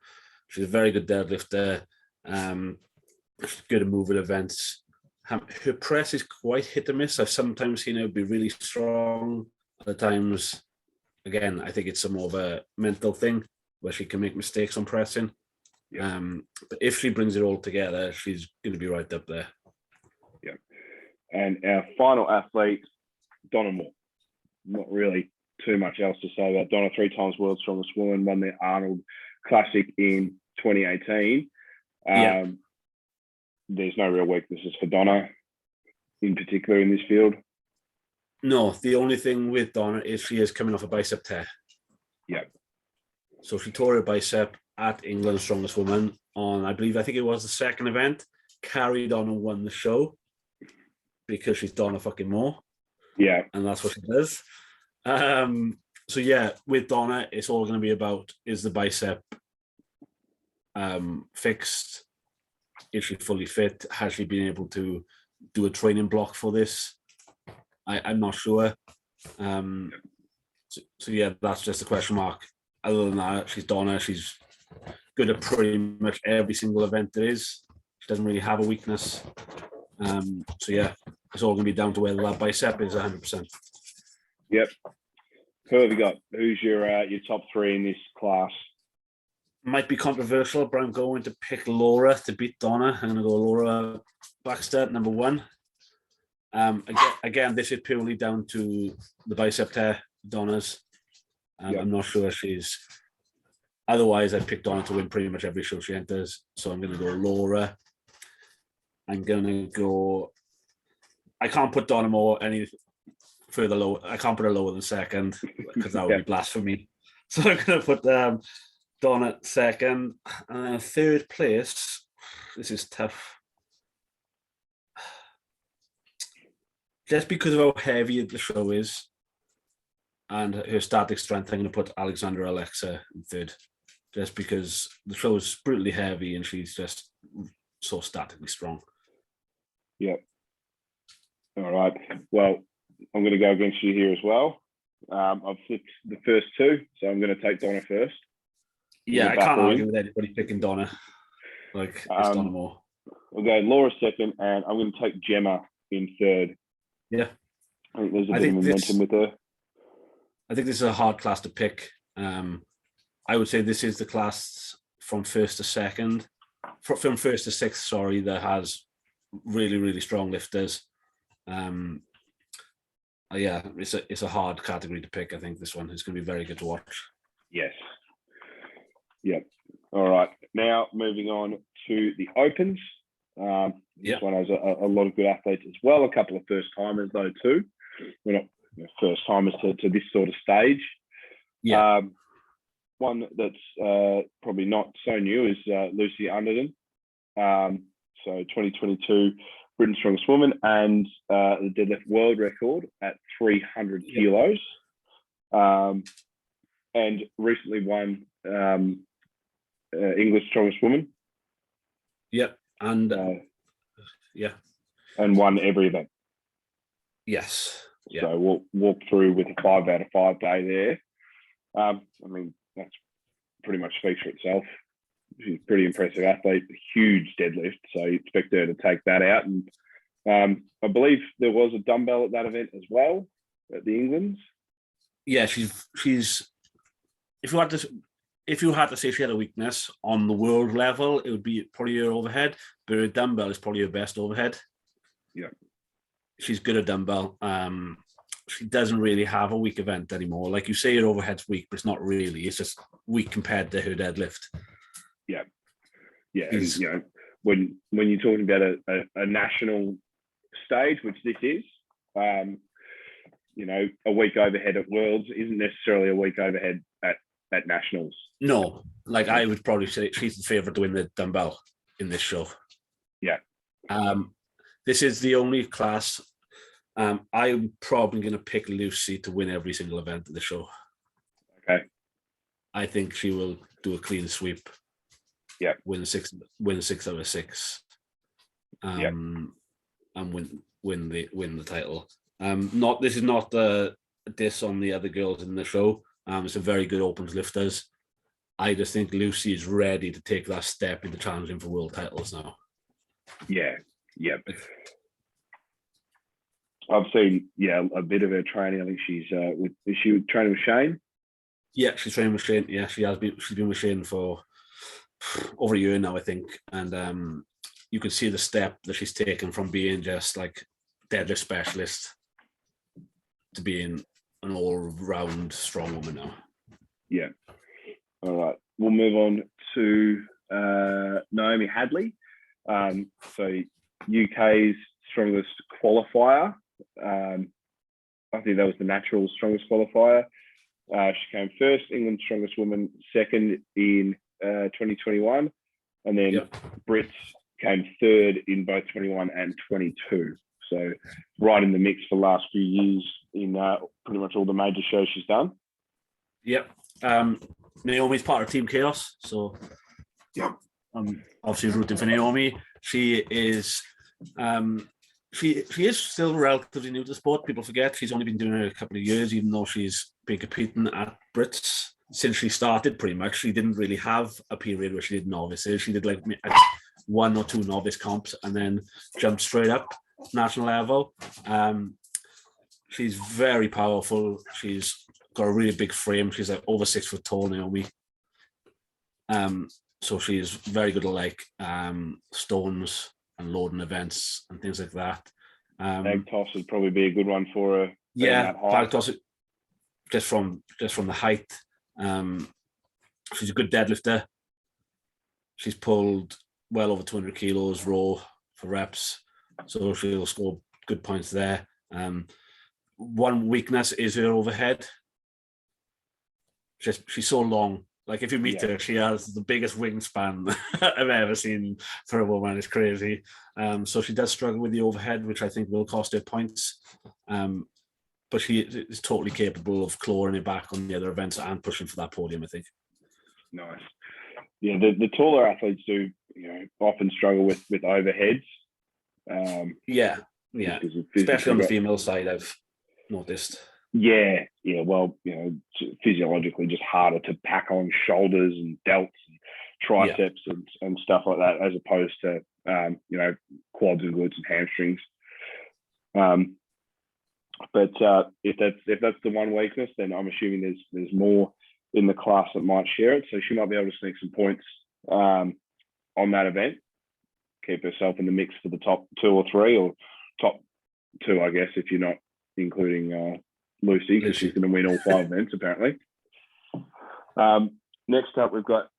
She's a very good deadlifter. She's good at moving events. Her press is quite hit or miss. I've sometimes seen her be really strong. Other times, again, I think it's more of a mental thing where she can make mistakes on pressing. Yeah. But if she brings it all together, she's going to be right up there. Yeah. And our final athlete, Donna Moore. Not really too much else to say about Donna. 3 times World's Strongest Woman, won the Arnold Classic in 2018. There's no real weaknesses for Donna, in particular in this field. No, the only thing with Donna is she is coming off a bicep tear. Yeah. So she tore her bicep at England's Strongest Woman on, I think it was the second event, carried on and won the show because she's Donna fucking Moore. Yeah. And that's what she does. So yeah, with Donna, it's all going to be about, is the bicep fixed? Is she fully fit? Has she been able to do a training block for this? I'm not sure. So yeah, that's just a question mark. Other than that, she's Donna. She's good at pretty much every single event there is. She doesn't really have a weakness. So yeah, it's all going to be down to whether that bicep is 100%. Yep. Who have you got? Who's your top 3 in this class? Might be controversial, but I'm going to pick Laura to beat Donna. I'm going to go Laura Baxter, number 1. Again, this is purely down to the bicep tear, Donna's. I'm not sure she's. Otherwise, I'd pick Donna to win pretty much every show she enters. So I'm going to go Laura. I'm going to go. I can't put Donna more any further low. I can't put her lower than second because that would be blasphemy. So I'm going to put Donna second. And then third place. This is tough. Just because of how heavy the show is and her static strength, I'm going to put Alexandra Alexa in third. Just because the show is brutally heavy and she's just so statically strong. Yeah. All right. Well, I'm going to go against you here as well. I've flipped the first two, so I'm going to take Donna first. Yeah, I can't argue with anybody picking Donna. Like, it's Donna more. I'll go Laura second, and I'm going to take Gemma in third. Yeah. I think there's a bit of momentum with her. I think this is a hard class to pick. I would say this is the class from first to second, from first to sixth, sorry, that has really, really strong lifters. Yeah, it's a hard category to pick. I think this one is going to be very good to watch. Yes. Yep. All right. Now moving on to the Opens. This one has a lot of good athletes as well. A couple of first timers though too. We're not first timers to this sort of stage. Yeah. One that's probably not so new is Lucy Underden. So 2022 Britain's Strongest Woman and the deadlift world record at 300 kilos. And recently won English Strongest Woman. Yep. And and won every event. Yes. Yeah. So we'll walk through with a 5 out of 5 day there. I mean, that's pretty much speaks for itself. She's a pretty impressive athlete, huge deadlift. So you expect her to take that out. And I believe there was a dumbbell at that event as well at the Englands. Yeah, she's. If you had to say she had a weakness on the world level, it would be probably her overhead. But her dumbbell is probably her best overhead. Yeah, she's good at dumbbell. She doesn't really have a weak event anymore. Like you say, her overhead's weak, but it's not really. It's just weak compared to her deadlift. Yeah. Yeah. And, you know, when you're talking about a national stage, which this is, you know, a weak overhead at Worlds isn't necessarily a weak overhead at nationals. No, like I would probably say she's the favourite to win the dumbbell in this show. Yeah. This is the only class. I'm probably going to pick Lucy to win every single event of the show. Okay. I think she will do a clean sweep. Yeah. Win 6 out of 6. And win the title. This is not a diss on the other girls in the show. It's a very good opens lifters. I just think Lucy is ready to take that step into challenging for world titles now. Yeah. Yeah. I've seen, a bit of her training. I think she's is she training with Shane? Yeah, she's training with Shane. Yeah, she has been. She's been with Shane for over a year now, I think. And you can see the step that she's taken from being just like deadlift specialist to being an all-round strong woman now. Yeah. All right. We'll move on to Naomi Hadley. So UK's strongest qualifier. I think that was the natural strongest qualifier. She came first, England's strongest woman, second in 2021. And then Brits came third in both 21 and 22. So right in the mix for the last few years in pretty much all the major shows she's done. Yep. Naomi's part of Team Chaos. So I'm obviously rooting for Naomi. She is... She is still relatively new to the sport. People forget she's only been doing it a couple of years, even though she's been competing at Brits since she started. Pretty much, she didn't really have a period where she did novices. She did like 1 or 2 novice comps and then jumped straight up national level. She's very powerful. She's got a really big frame. She's like over 6 foot tall, Naomi. So she's very good at like stones and loading events and things like that. Bag toss would probably be a good one for her. Yeah, bag toss, just from the height. She's a good deadlifter. She's pulled well over 200 kilos raw for reps, so she'll score good points there. One weakness is her overhead. She's so long. Like, if you meet her, she has the biggest wingspan I've ever seen for a woman. It's crazy. So she does struggle with the overhead, which I think will cost her points. But she is totally capable of clawing it back on the other events and pushing for that podium, I think. Nice. Yeah, the taller athletes do, often struggle with overheads. Especially on the female side, I've noticed. Yeah. Well, physiologically just harder to pack on shoulders and delts and triceps and stuff like that, as opposed to quads and glutes and hamstrings. But if that's the one weakness, then I'm assuming there's more in the class that might share it. So she might be able to sneak some points on that event, keep herself in the mix for the top 2 or 3, or top 2, I guess, if you're not including Lucy, because she's going to win all 5 events apparently. Next up, we've got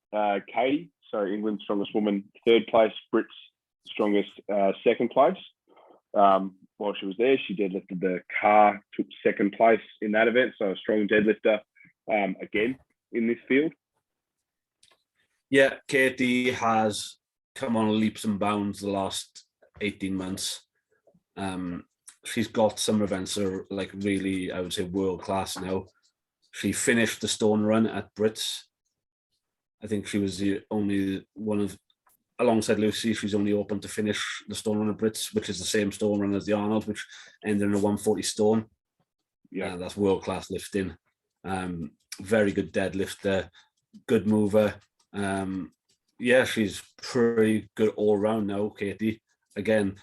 Katie, so England's strongest woman, 3rd place, Brit's strongest 2nd place. While she was there, she deadlifted the car, took 2nd place in that event, so a strong deadlifter again in this field. Yeah, Katie has come on leaps and bounds the last 18 months. She's got some events that are like really, I would say, world class now. She finished the stone run at Brits. I think she was the only one of, alongside Lucy, she's only open to finish the stone run at Brits, which is the same stone run as the Arnold, which ended in a 140 stone. Yeah, that's world class lifting. Very good deadlifter, good mover. She's pretty good all round now, Katie. Again,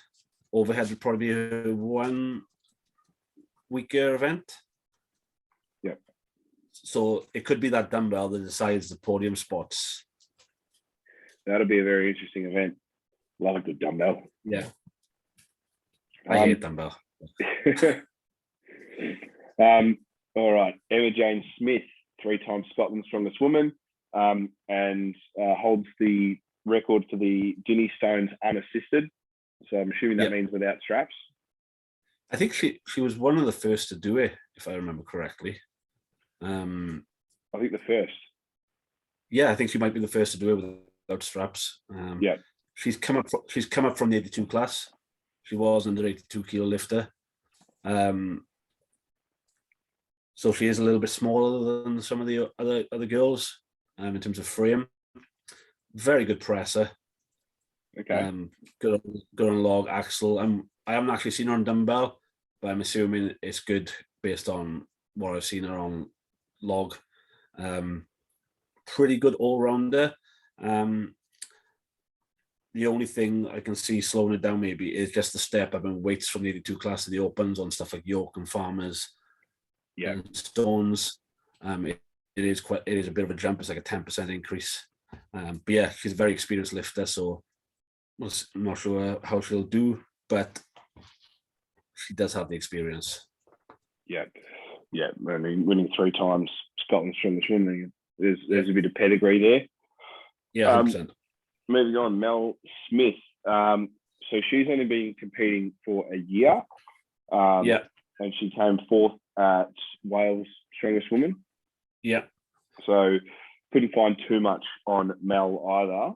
overhead would probably be a 1 weaker event. Yeah. So it could be that dumbbell that decides the podium spots. That'll be a very interesting event. Love a good dumbbell. Yeah. I hate dumbbell. All right. Emma Jane Smith, 3-time Scotland's strongest woman, and holds the record for the Guinea Stones unassisted. So I'm assuming that means without straps. I think she was one of the first to do it, if I remember correctly. I think the first. Yeah, I think she might be the first to do it without straps. She's come up from the 82 class. She was under 82 kilo lifter. So she is a little bit smaller than some of the other girls in terms of frame. Very good presser. Okay. Good on log, axle. I haven't actually seen her on dumbbell, but I'm assuming it's good based on what I've seen her on log. Pretty good all-rounder. The only thing I can see slowing it down maybe is just the step up in weights from the 82 class to the opens on stuff like yoke and farmers. And stones. It is a bit of a jump. It's like a 10% increase. But yeah, she's a very experienced lifter, so I'm not sure how she'll do, but she does have the experience. Yeah. I mean, winning 3 times Scotland's strongest woman, there's a bit of pedigree there. Yeah, 100%. Moving on, Mel Smith. So she's only been competing for a year. And she came 4th at Wales strongest woman. Yeah. So couldn't find too much on Mel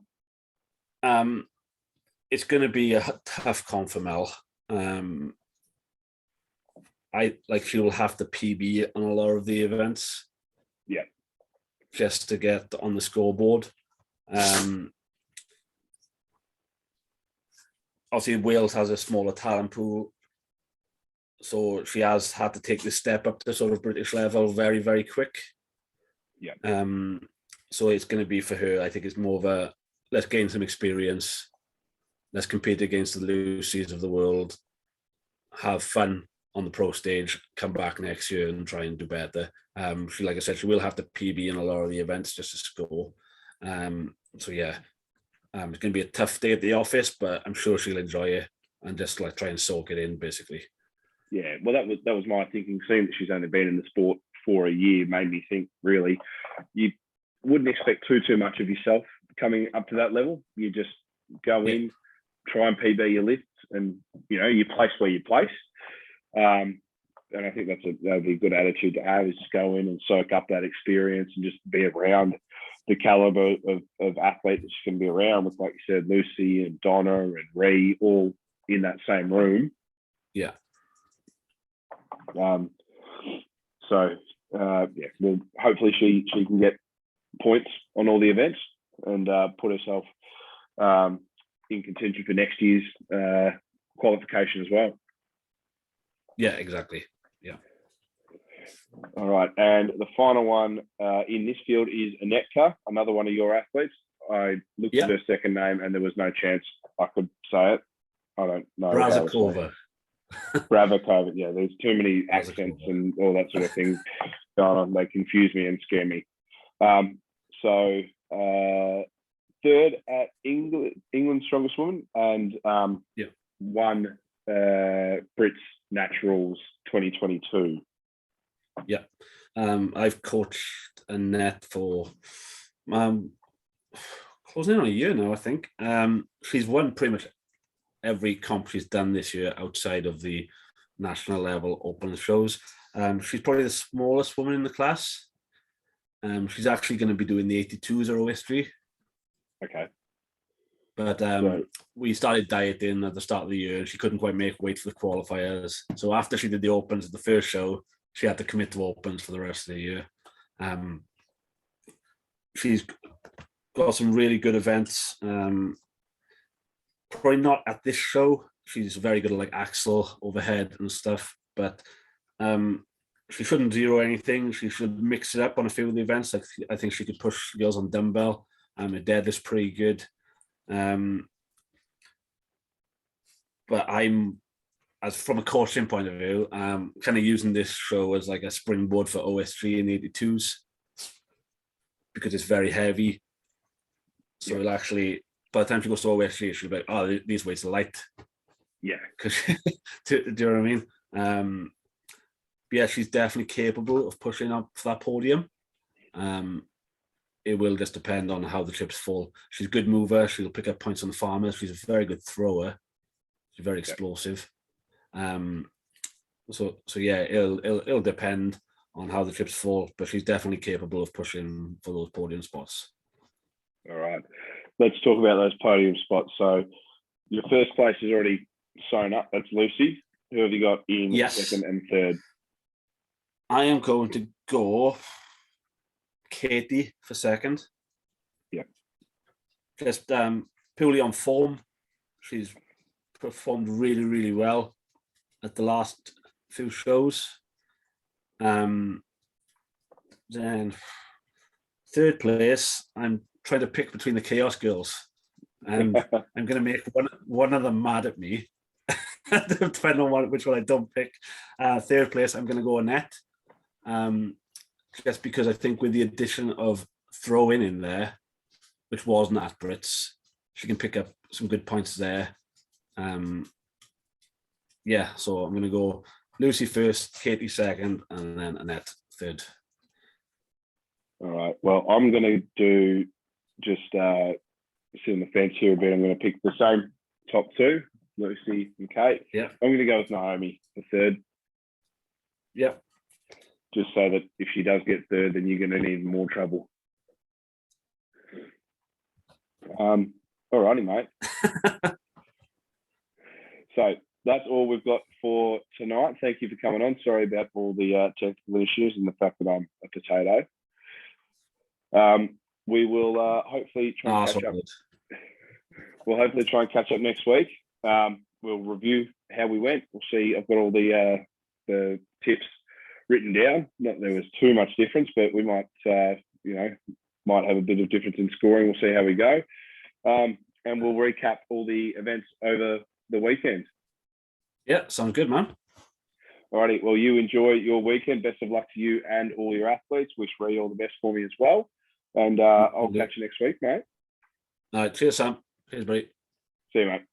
either. It's going to be a tough comp for Mel. She will have to PB on a lot of the events. Yeah. Just to get on the scoreboard. Obviously, Wales has a smaller talent pool, so she has had to take this step up to sort of British level very, very quick. Yeah. So it's going to be for her, I think it's more of a, let's gain some experience. Let's compete against the Lucys of the world. Have fun on the pro stage. Come back next year and try and do better. She, like I said, she will have to PB in a lot of the events just to score. So yeah, it's going to be a tough day at the office, but I'm sure she'll enjoy it. and just like try and soak it in, basically. Yeah, well, that was my thinking. Seeing that she's only been in the sport for a year made me think, really, you wouldn't expect too much of yourself coming up to that level. You just go in, try and PB your lifts, and you place where you place. And I think that'd be a good attitude to have, is just go in and soak up that experience and just be around the caliber of athlete that she can be around with, like you said, Lucy and Donna and Ree, all in that same room. Yeah. Well, hopefully she can get points on all the events and put herself in contention for next year's qualification as well. Yeah, exactly. Yeah. All right, and the final one in this field is Anetka, another one of your athletes. I looked at her second name and there was no chance I could say it. I don't know. Brazakova. Brazakova. Yeah, there's too many accents and all that sort of thing going on. They confuse me and scare me. So third at England's Strongest Woman, and won Brits Naturals 2022. Yeah, I've coached Annette for closing in on a year now, I think. She's won pretty much every comp she's done this year outside of the national level open shows. She's probably the smallest woman in the class. She's actually going to be doing the 82s or history. Okay. But we started dieting at the start of the year and she couldn't quite make weight for the qualifiers. So after she did the opens at the first show, she had to commit to opens for the rest of the year. She's got some really good events. Probably not at this show. She's very good at like axle, overhead and stuff, but she shouldn't zero anything. She should mix it up on a few of the events. Like I think she could push girls on dumbbell. Her deadlift's pretty good. But I'm, as from a coaching point of view, kind of using this show as like a springboard for OS3 and 82s because it's very heavy. So it'll actually, by the time she goes to OS3, she'll be like, oh, these weights are light. Yeah. Do you know what I mean? Yeah, she's definitely capable of pushing up for that podium. It will just depend on how the chips fall. She's a good mover. She'll pick up points on the farmers. She's a very good thrower. She's very explosive. So yeah, it'll depend on how the chips fall, but she's definitely capable of pushing for those podium spots. All right, let's talk about those podium spots. So your first place is already sewn up. That's Lucy. Who have you got in second and third? I am going to go Katie for second. Yeah. Just purely on form. She's performed really, really well at the last few shows. Then third place, I'm trying to pick between the Chaos Girls. And I'm going to make one of them mad at me. Depending on which one I don't pick. Third place, I'm going to go Annette. Just because I think with the addition of throwing in there, which wasn't at Brits, she can pick up some good points there. Yeah, so I'm going to go Lucy first, Katie second, and then Annette third. All right. Well, I'm going to do just sit on the fence here a bit. I'm going to pick the same top two, Lucy and Kate. Yeah. I'm going to go with Naomi for third. Yeah. Just so that if she does get third, then you're going to need more trouble. All righty, mate. So that's all we've got for tonight. Thank you for coming on. Sorry about all the technical issues and the fact that I'm a potato. We will hopefully try and catch up. We'll hopefully try and catch up next week. We'll review how we went. We'll see. I've got all the tips written down. Not there was too much difference, but we might might have a bit of difference in scoring. We'll see how we go, and we'll recap all the events over the weekend. Yeah, sounds good, man. Alrighty, well, you enjoy your weekend. Best of luck to you and all your athletes. Wish Ray all the best for me as well. And I'll catch you next week, mate. All right, cheers, Sam. Cheers, buddy. See you, mate.